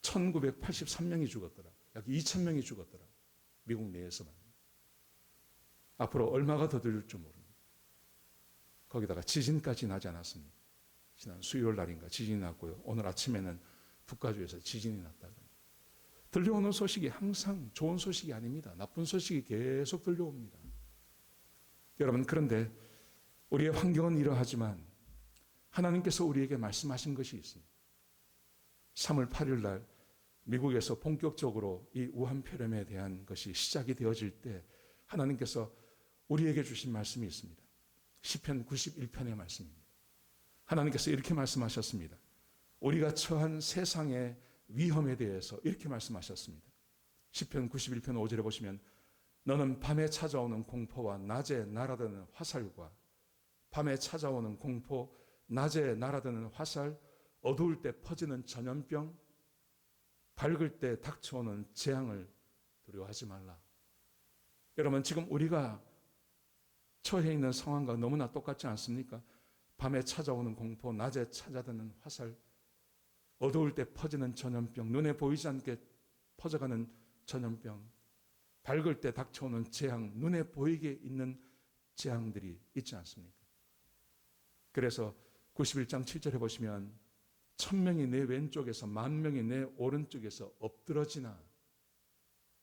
1983명이 죽었더라. 약 2000명이 죽었더라. 미국 내에서만. 앞으로 얼마가 더 들릴지 모릅니다. 거기다가 지진까지 나지 않았습니다. 지난 수요일 날인가 지진이 났고요. 오늘 아침에는 북가주에서 지진이 났다. 들려오는 소식이 항상 좋은 소식이 아닙니다. 나쁜 소식이 계속 들려옵니다. 여러분, 그런데 우리의 환경은 이러하지만 하나님께서 우리에게 말씀하신 것이 있습니다. 3월 8일 날 미국에서 본격적으로 이 우한폐렴에 대한 것이 시작이 되어질 때 하나님께서 우리에게 주신 말씀이 있습니다. 시편 91편의 말씀입니다. 하나님께서 이렇게 말씀하셨습니다. 우리가 처한 세상의 위험에 대해서 이렇게 말씀하셨습니다. 시편 91편 5절에 보시면 너는 밤에 찾아오는 공포와 낮에 날아드는 화살과 밤에 찾아오는 공포, 낮에 날아드는 화살, 어두울 때 퍼지는 전염병, 밝을 때 닥쳐오는 재앙을 두려워하지 말라. 여러분, 지금 우리가 처해 있는 상황과 너무나 똑같지 않습니까? 밤에 찾아오는 공포, 낮에 찾아드는 화살, 어두울 때 퍼지는 전염병, 눈에 보이지 않게 퍼져가는 전염병, 밝을 때 닥쳐오는 재앙, 눈에 보이게 있는 재앙들이 있지 않습니까? 그래서 91장 7절에 보시면 1000명이 내 왼쪽에서 10,000명이 내 오른쪽에서 엎드러지나,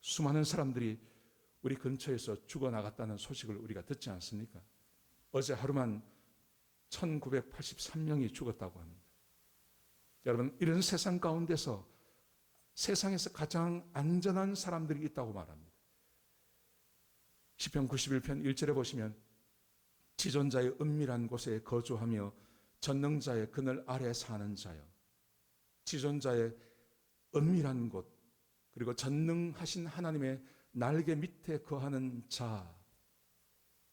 수많은 사람들이 우리 근처에서 죽어나갔다는 소식을 우리가 듣지 않습니까? 어제 하루만 1983명이 죽었다고 합니다. 여러분, 이런 세상 가운데서 세상에서 가장 안전한 사람들이 있다고 말합니다. 시편 91편 1절에 보시면 지존자의 은밀한 곳에 거주하며 전능자의 그늘 아래 사는 자여. 지존자의 은밀한 곳, 그리고 전능하신 하나님의 날개 밑에 거하는 자,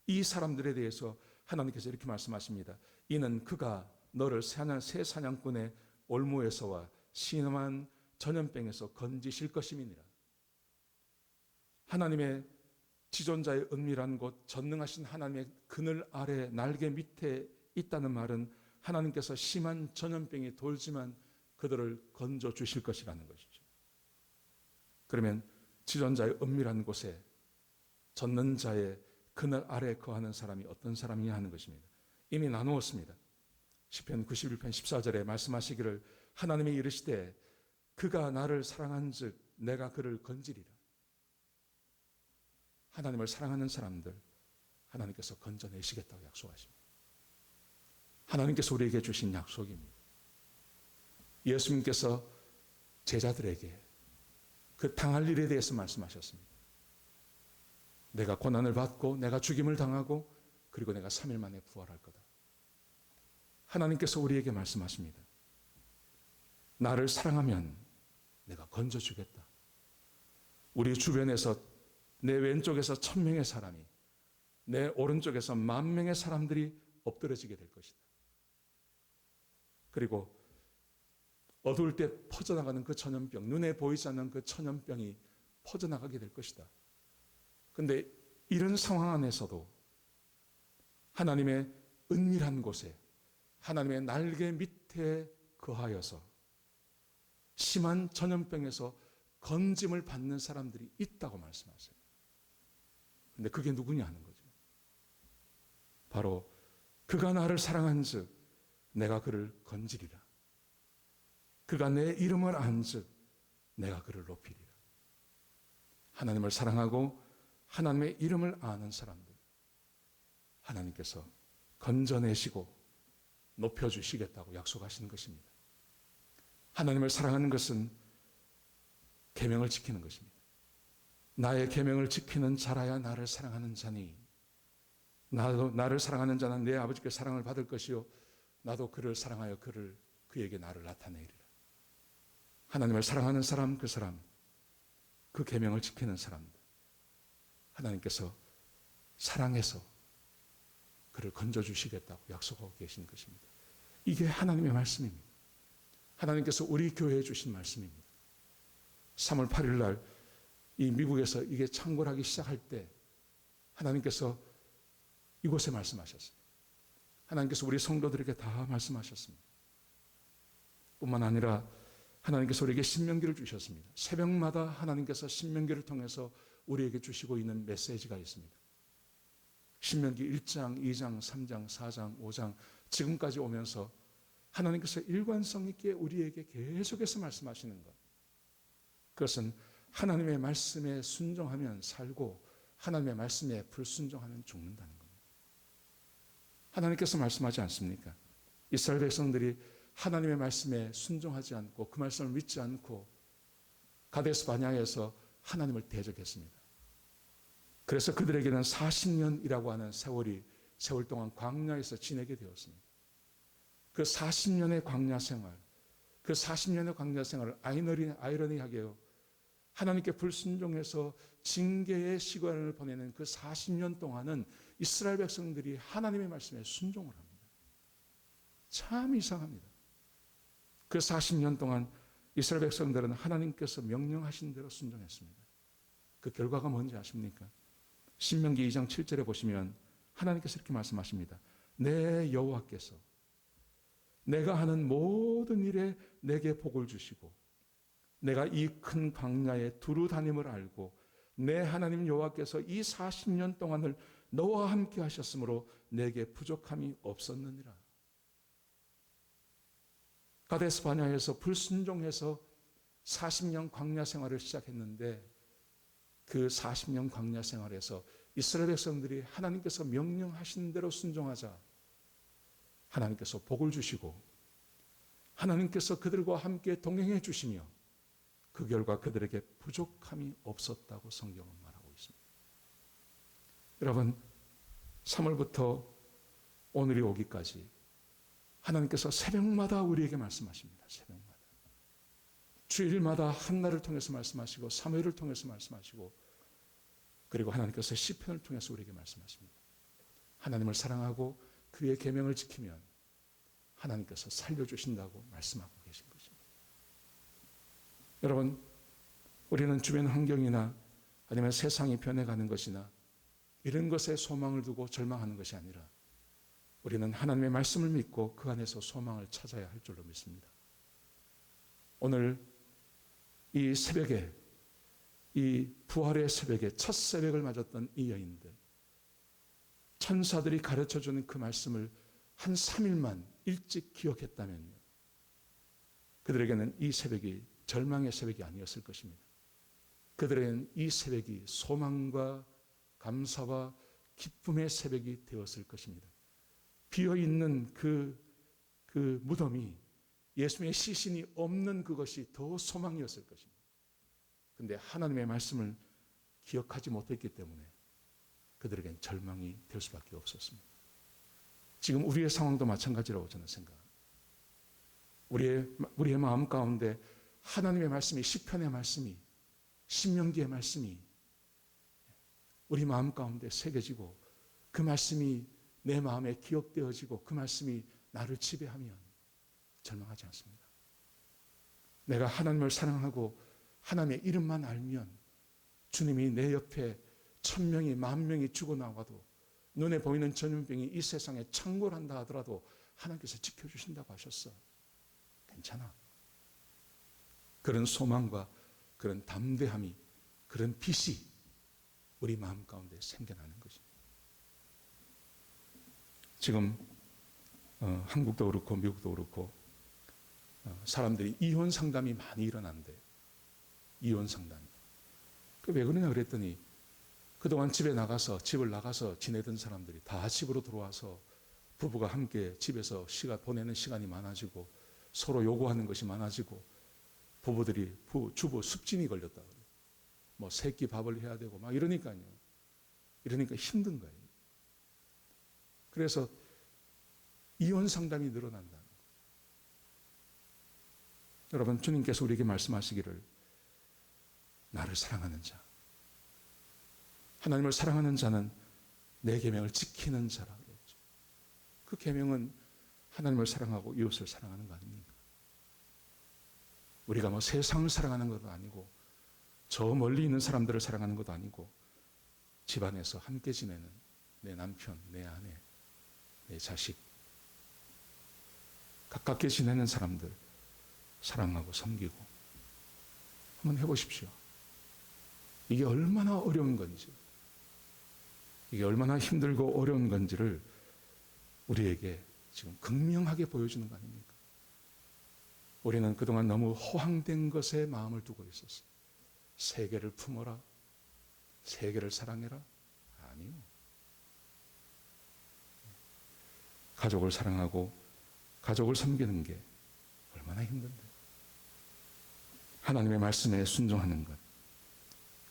이 사람들에 대해서 하나님께서 이렇게 말씀하십니다. 이는 그가 너를 새 사냥꾼의 올무에서와 심한 전염병에서 건지실 것임이니라. 하나님의 지존자의 은밀한 곳, 전능하신 하나님의 그늘 아래 날개 밑에 있다는 말은 하나님께서 심한 전염병이 돌지만 그들을 건져 주실 것이라는 것이죠. 그러면 지존자의 은밀한 곳에 전능자의 그늘 아래 거하는 사람이 어떤 사람이냐 하는 것입니다. 이미 나누었습니다. 시편 91편 14절에 말씀하시기를 하나님이 이르시되 그가 나를 사랑한즉 내가 그를 건지리라. 하나님을 사랑하는 사람들 하나님께서 건져내시겠다고 약속하십니다. 하나님께서 우리에게 주신 약속입니다. 예수님께서 제자들에게 그 당할 일에 대해서 말씀하셨습니다. 내가 고난을 받고 내가 죽임을 당하고 그리고 내가 3일 만에 부활할 거다. 하나님께서 우리에게 말씀하십니다. 나를 사랑하면 내가 건져주겠다. 우리 주변에서 내 왼쪽에서 1000명의 사람이, 내 오른쪽에서 10,000명의 사람들이 엎드러지게 될 것이다. 그리고 어두울 때 퍼져나가는 그 전염병, 눈에 보이지 않는 그 전염병이 퍼져나가게 될 것이다. 그런데 이런 상황 안에서도 하나님의 은밀한 곳에, 하나님의 날개 밑에 거하여서 심한 전염병에서 건짐을 받는 사람들이 있다고 말씀하세요. 근데 그게 누구냐 하는 거죠. 바로 그가 나를 사랑한즉 내가 그를 건지리라. 그가 내 이름을 안즉 내가 그를 높이리라. 하나님을 사랑하고 하나님의 이름을 아는 사람들, 하나님께서 건져내시고 높여주시겠다고 약속하시는 것입니다. 하나님을 사랑하는 것은 계명을 지키는 것입니다. 나의 계명을 지키는 자라야 나를 사랑하는 자니, 나를 사랑하는 자는 내 아버지께 사랑을 받을 것이요 나도 그를 사랑하여 그에게 나를 나타내리라. 하나님을 사랑하는 사람, 그 계명을 지키는 사람들, 하나님께서 사랑해서 그를 건져주시겠다고 약속하고 계신 것입니다. 이게 하나님의 말씀입니다. 하나님께서 우리 교회에 주신 말씀입니다. 3월 8일 날 이 미국에서 이게 창궐하기 시작할 때 하나님께서 이곳에 말씀하셨습니다. 하나님께서 우리 성도들에게 다 말씀하셨습니다. 뿐만 아니라 하나님께서 우리에게 신명기를 주셨습니다. 새벽마다 하나님께서 신명기를 통해서 우리에게 주시고 있는 메시지가 있습니다. 신명기 1장, 2장, 3장, 4장, 5장 지금까지 오면서 하나님께서 일관성 있게 우리에게 계속해서 말씀하시는 것, 그것은 하나님의 말씀에 순종하면 살고 하나님의 말씀에 불순종하면 죽는다는 겁니다. 하나님께서 말씀하지 않습니까? 이스라엘 백성들이 하나님의 말씀에 순종하지 않고 그 말씀을 믿지 않고 가데스 바냐에서 하나님을 대적했습니다. 그래서 그들에게는 40년이라고 하는 세월 동안 광야에서 지내게 되었습니다. 그 40년의 광야 생활, 그 40년의 광야 생활을 아이러니하게요, 하나님께 불순종해서 징계의 시간을 보내는 그 40년 동안은 이스라엘 백성들이 하나님의 말씀에 순종을 합니다. 참 이상합니다. 그 40년 동안 이스라엘 백성들은 하나님께서 명령하신 대로 순종했습니다. 그 결과가 뭔지 아십니까? 신명기 2장 7절에 보시면 하나님께서 이렇게 말씀하십니다. 내 여호와께서 내가 하는 모든 일에 내게 복을 주시고 내가 이 큰 광야에 두루 다님을 알고 내 하나님 여호와께서 이 40년 동안을 너와 함께 하셨으므로 내게 부족함이 없었느니라. 가데스 바냐에서 불순종해서 40년 광야 생활을 시작했는데 그 40년 광야 생활에서 이스라엘 백성들이 하나님께서 명령하신 대로 순종하자 하나님께서 복을 주시고 하나님께서 그들과 함께 동행해 주시며 그 결과 그들에게 부족함이 없었다고 성경은 말하고 있습니다. 여러분, 3월부터 오늘이 오기까지 하나님께서 새벽마다 우리에게 말씀하십니다. 새벽마다. 주일마다 한나를 통해서 말씀하시고 사무엘을 통해서 말씀하시고 그리고 하나님께서 시편을 통해서 우리에게 말씀하십니다. 하나님을 사랑하고 그의 계명을 지키면 하나님께서 살려주신다고 말씀하고 계신 것입니다. 여러분, 우리는 주변 환경이나 아니면 세상이 변해가는 것이나 이런 것에 소망을 두고 절망하는 것이 아니라 우리는 하나님의 말씀을 믿고 그 안에서 소망을 찾아야 할 줄로 믿습니다. 오늘 이 새벽에, 이 부활의 새벽에 첫 새벽을 맞았던 이 여인들, 천사들이 가르쳐주는 그 말씀을 한 3일만 일찍 기억했다면요, 그들에게는 이 새벽이 절망의 새벽이 아니었을 것입니다. 그들에게는 이 새벽이 소망과 감사와 기쁨의 새벽이 되었을 것입니다. 비어있는 그 무덤이 예수님의 시신이 없는 그것이 더 소망이었을 것입니다. 그런데 하나님의 말씀을 기억하지 못했기 때문에 그들에겐 절망이 될 수밖에 없었습니다. 지금 우리의 상황도 마찬가지라고 저는 생각합니다. 우리의 마음 가운데 하나님의 말씀이, 시편의 말씀이, 신명기의 말씀이 우리 마음 가운데 새겨지고 그 말씀이 내 마음에 기억되어지고 그 말씀이 나를 지배하면 절망하지 않습니다. 내가 하나님을 사랑하고 하나님의 이름만 알면 주님이 내 옆에 1000명이 10,000명이 죽어나와도 눈에 보이는 전염병이 이 세상에 창궐한다 하더라도 하나님께서 지켜주신다고 하셨어. 괜찮아. 그런 소망과 그런 담대함이, 그런 빛이 우리 마음 가운데 생겨나는 것입니다. 지금 한국도 그렇고 미국도 그렇고 사람들이 이혼 상담이 많이 일어난대. 이혼 상담이. 왜 그러냐 그랬더니 그동안 집을 나가서 지내던 사람들이 다 집으로 들어와서 부부가 함께 집에서 보내는 시간이 많아지고 서로 요구하는 것이 많아지고 부부들이 주부 습진이 걸렸다 그래요. 뭐 새끼 밥을 해야 되고 막 이러니까요. 이러니까 힘든 거예요. 그래서 이혼 상담이 늘어난다는 거예요. 여러분, 주님께서 우리에게 말씀하시기를 나를 사랑하는 자, 하나님을 사랑하는 자는 내 계명을 지키는 자라 그랬죠. 그 계명은 하나님을 사랑하고 이웃을 사랑하는 거 아닙니까? 우리가 뭐 세상을 사랑하는 것도 아니고 저 멀리 있는 사람들을 사랑하는 것도 아니고 집안에서 함께 지내는 내 남편, 내 아내, 내 자식, 가깝게 지내는 사람들 사랑하고 섬기고 한번 해보십시오. 이게 얼마나 어려운 건지, 이게 얼마나 힘들고 어려운 건지를 우리에게 지금 극명하게 보여주는 거 아닙니까? 우리는 그동안 너무 허황된 것에 마음을 두고 있었어요. 세계를 품어라, 세계를 사랑해라. 아니요. 가족을 사랑하고 가족을 섬기는 게 얼마나 힘든데. 하나님의 말씀에 순종하는 것,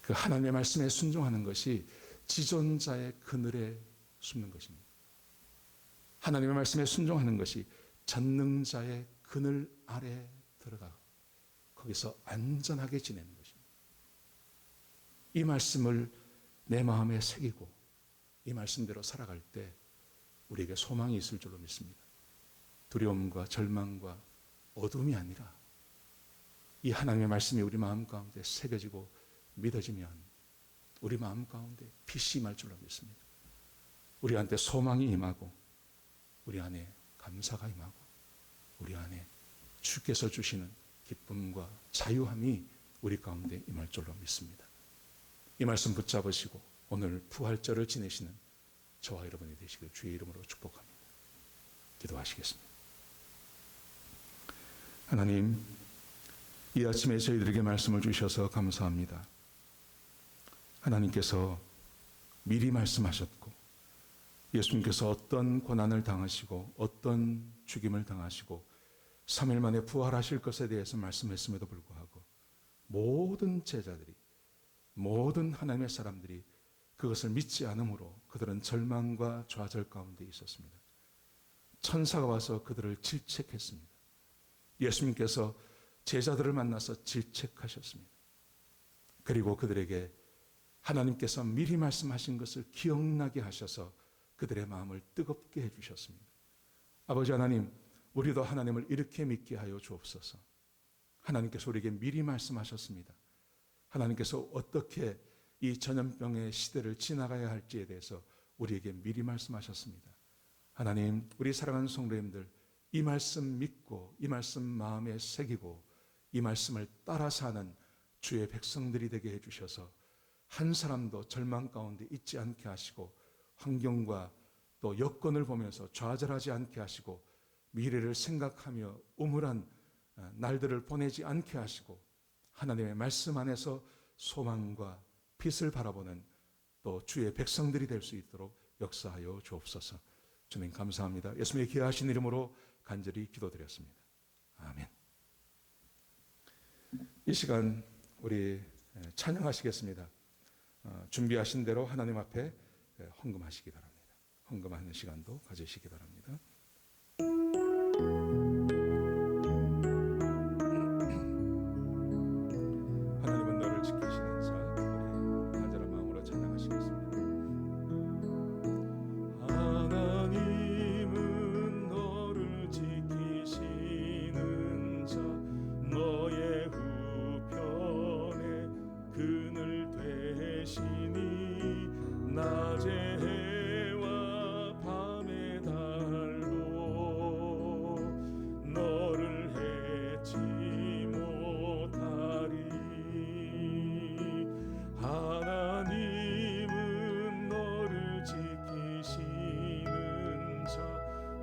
그 하나님의 말씀에 순종하는 것이 지존자의 그늘에 숨는 것입니다. 하나님의 말씀에 순종하는 것이 전능자의 그늘 아래 들어가 거기서 안전하게 지내는 것입니다. 이 말씀을 내 마음에 새기고 이 말씀대로 살아갈 때 우리에게 소망이 있을 줄로 믿습니다. 두려움과 절망과 어둠이 아니라 이 하나님의 말씀이 우리 마음 가운데 새겨지고 믿어지면 우리 마음 가운데 빛이 임할 줄로 믿습니다. 우리한테 소망이 임하고 우리 안에 감사가 임하고 우리 안에 주께서 주시는 기쁨과 자유함이 우리 가운데 임할 줄로 믿습니다. 이 말씀 붙잡으시고 오늘 부활절을 지내시는 저와 여러분이 되시길 주의 이름으로 축복합니다. 기도하시겠습니다. 하나님, 이 아침에 저희들에게 말씀을 주셔서 감사합니다. 하나님께서 미리 말씀하셨고 예수님께서 어떤 고난을 당하시고 어떤 죽임을 당하시고 3일 만에 부활하실 것에 대해서 말씀했음에도 불구하고 모든 제자들이, 모든 하나님의 사람들이 그것을 믿지 않으므로 그들은 절망과 좌절 가운데 있었습니다. 천사가 와서 그들을 질책했습니다. 예수님께서 제자들을 만나서 질책하셨습니다. 그리고 그들에게 하나님께서 미리 말씀하신 것을 기억나게 하셔서 그들의 마음을 뜨겁게 해주셨습니다. 아버지 하나님, 우리도 하나님을 이렇게 믿게 하여 주옵소서. 하나님께서 우리에게 미리 말씀하셨습니다. 하나님께서 어떻게 이 전염병의 시대를 지나가야 할지에 대해서 우리에게 미리 말씀하셨습니다. 하나님, 우리 사랑하는 성도님들, 이 말씀 믿고 이 말씀 마음에 새기고 이 말씀을 따라 사는 주의 백성들이 되게 해주셔서 한 사람도 절망 가운데 있지 않게 하시고 환경과 또 여건을 보면서 좌절하지 않게 하시고 미래를 생각하며 우물한 날들을 보내지 않게 하시고 하나님의 말씀 안에서 소망과 빛을 바라보는 또 주의 백성들이 될 수 있도록 역사하여 주옵소서. 주님 감사합니다. 예수님의 귀하신 이름으로 간절히 기도드렸습니다. 아멘. 이 시간 우리 찬양하시겠습니다. 준비하신 대로 하나님 앞에 헌금하시기 바랍니다. 헌금하는 시간도 가지시기 바랍니다. 하나님은 너를 지키시는 자, 우리 간절한 마음으로 찬양하시겠습니다. 하나님은 너를 지키시는 자, 너의 우편에 그늘 되시니 낮에 해와 밤에 달도 너를 해치 못하리. 하나님은 너를 지키시는 자,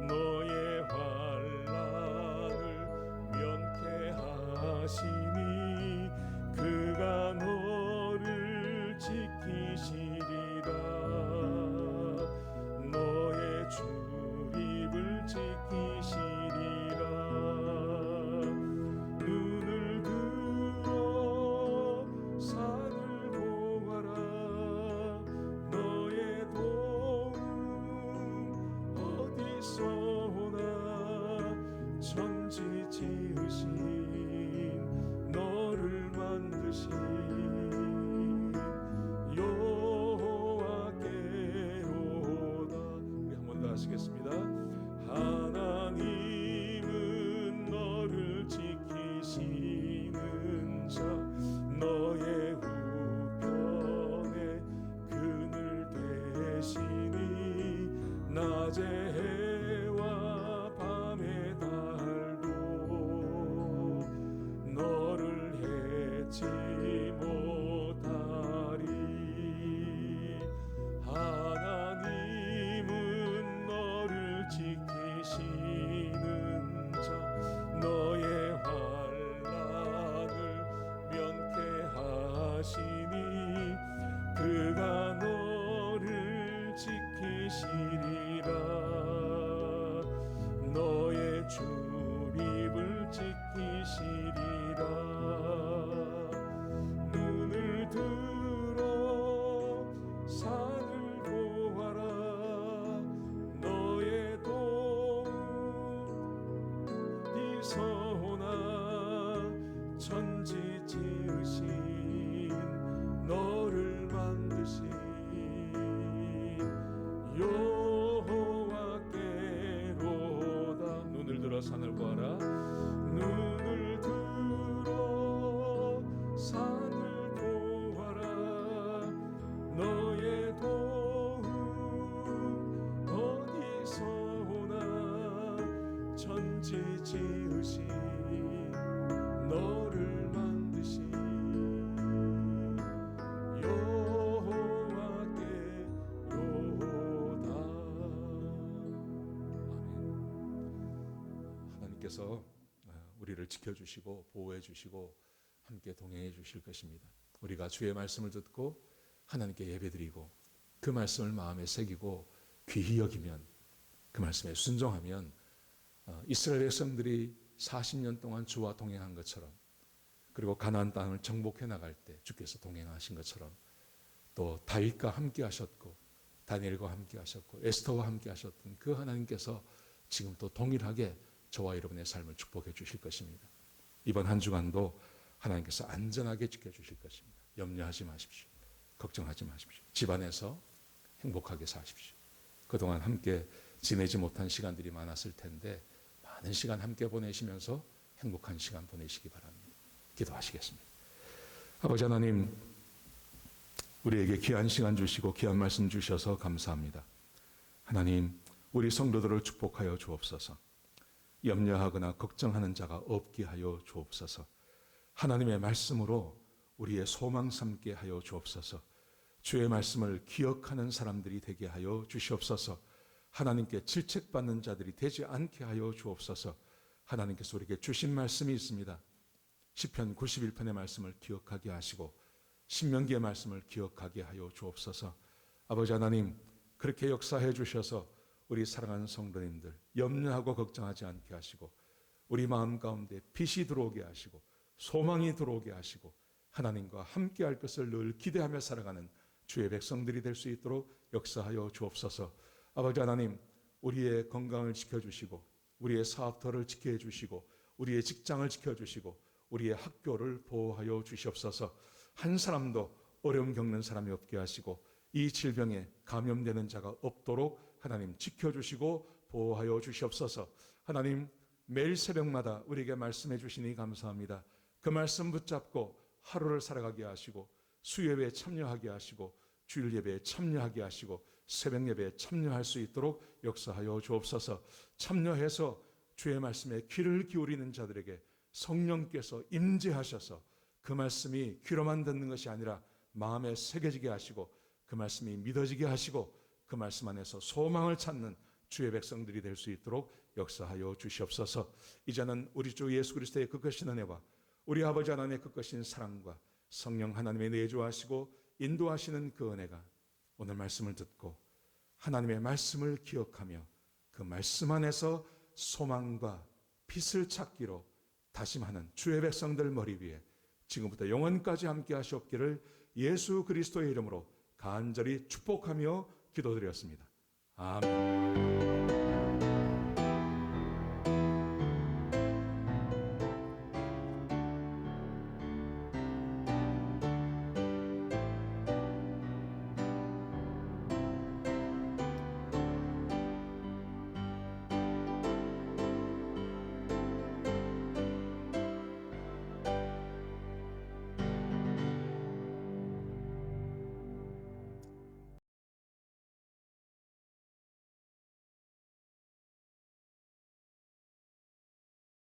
너의 환난을 면케하시니 그가 너를 지키시리라. 너의 출입을 지키시리라. 눈을 들어 산을 보아라. 너의 도움 어디서 오나. 천지 지으신 너를 만드신 여호와께로다. 우리 한 번 더 하시겠습니다. 하나님은 너를 지키시는 자, 너의 우편에 그늘 되시니 낮에 해와 밤에 달도 너를 해치 못하리. 하나님은 너를 지키시는 자, 너의 환난을 면케하시니 그가 너를 지키시리라. 너의 출입을 지키시리라. 눈을 들어 산을 보아라. 너의 도움 어디서 오나. 천지 지으신 너를 만드신 여호와께로다. 눈을 들어 산을 보아라. 눈을 들어 산을 보아라. 너의 도움 어디서 오나. 천지 지으신 너를 만드신 여호와께로다. 아멘. 하나님께서 우리를 지켜주시고 보호해주시고 함께 동행해 주실 것입니다. 우리가 주의 말씀을 듣고 하나님께 예배드리고 그 말씀을 마음에 새기고 귀히 여기면, 그 말씀에 순종하면 이스라엘 백성들이 40년 동안 주와 동행한 것처럼 그리고 가나안 땅을 정복해 나갈 때 주께서 동행하신 것처럼 또 다윗과 함께 하셨고 다니엘과 함께 하셨고 에스더와 함께 하셨던 그 하나님께서 지금 또 동일하게 저와 여러분의 삶을 축복해 주실 것입니다. 이번 한 주간도 하나님께서 안전하게 지켜주실 것입니다. 염려하지 마십시오. 걱정하지 마십시오. 집안에서 행복하게 사십시오. 그동안 함께 지내지 못한 시간들이 많았을 텐데 많은 시간 함께 보내시면서 행복한 시간 보내시기 바랍니다. 기도하시겠습니다. 아버지 하나님, 우리에게 귀한 시간 주시고 귀한 말씀 주셔서 감사합니다. 하나님, 우리 성도들을 축복하여 주옵소서. 염려하거나 걱정하는 자가 없게 하여 주옵소서. 하나님의 말씀으로 우리의 소망 삼게 하여 주옵소서. 주의 말씀을 기억하는 사람들이 되게 하여 주시옵소서. 하나님께 질책받는 자들이 되지 않게 하여 주옵소서. 하나님께서 우리에게 주신 말씀이 있습니다. 시편 91편의 말씀을 기억하게 하시고 신명기의 말씀을 기억하게 하여 주옵소서. 아버지 하나님, 그렇게 역사해 주셔서 우리 사랑하는 성도님들 염려하고 걱정하지 않게 하시고 우리 마음 가운데 빛이 들어오게 하시고 소망이 들어오게 하시고 하나님과 함께할 것을 늘 기대하며 살아가는 주의 백성들이 될 수 있도록 역사하여 주옵소서. 아버지 하나님, 우리의 건강을 지켜주시고 우리의 사업터를 지켜주시고 우리의 직장을 지켜주시고 우리의 학교를 보호하여 주시옵소서. 한 사람도 어려움 겪는 사람이 없게 하시고 이 질병에 감염되는 자가 없도록 하나님 지켜주시고 보호하여 주시옵소서. 하나님, 매일 새벽마다 우리에게 말씀해 주시니 감사합니다. 그 말씀 붙잡고 하루를 살아가게 하시고 수요예배에 참여하게 하시고 주일 예배에 참여하게 하시고 새벽 예배에 참여할 수 있도록 역사하여 주옵소서. 참여해서 주의 말씀에 귀를 기울이는 자들에게 성령께서 임재하셔서 그 말씀이 귀로만 듣는 것이 아니라 마음에 새겨지게 하시고 그 말씀이 믿어지게 하시고 그 말씀 안에서 소망을 찾는 주의 백성들이 될 수 있도록 역사하여 주시옵소서. 이제는 우리 주 예수 그리스도의 그 크신 은혜와 우리 아버지 하나님의 그 크신 사랑과 성령 하나님의 내주하시고 인도하시는 그 은혜가 오늘 말씀을 듣고 하나님의 말씀을 기억하며 그 말씀 안에서 소망과 빛을 찾기로 다짐하는 주의 백성들 머리 위에 지금부터 영원까지 함께 하시옵기를 예수 그리스도의 이름으로 간절히 축복하며 기도드렸습니다. 아멘.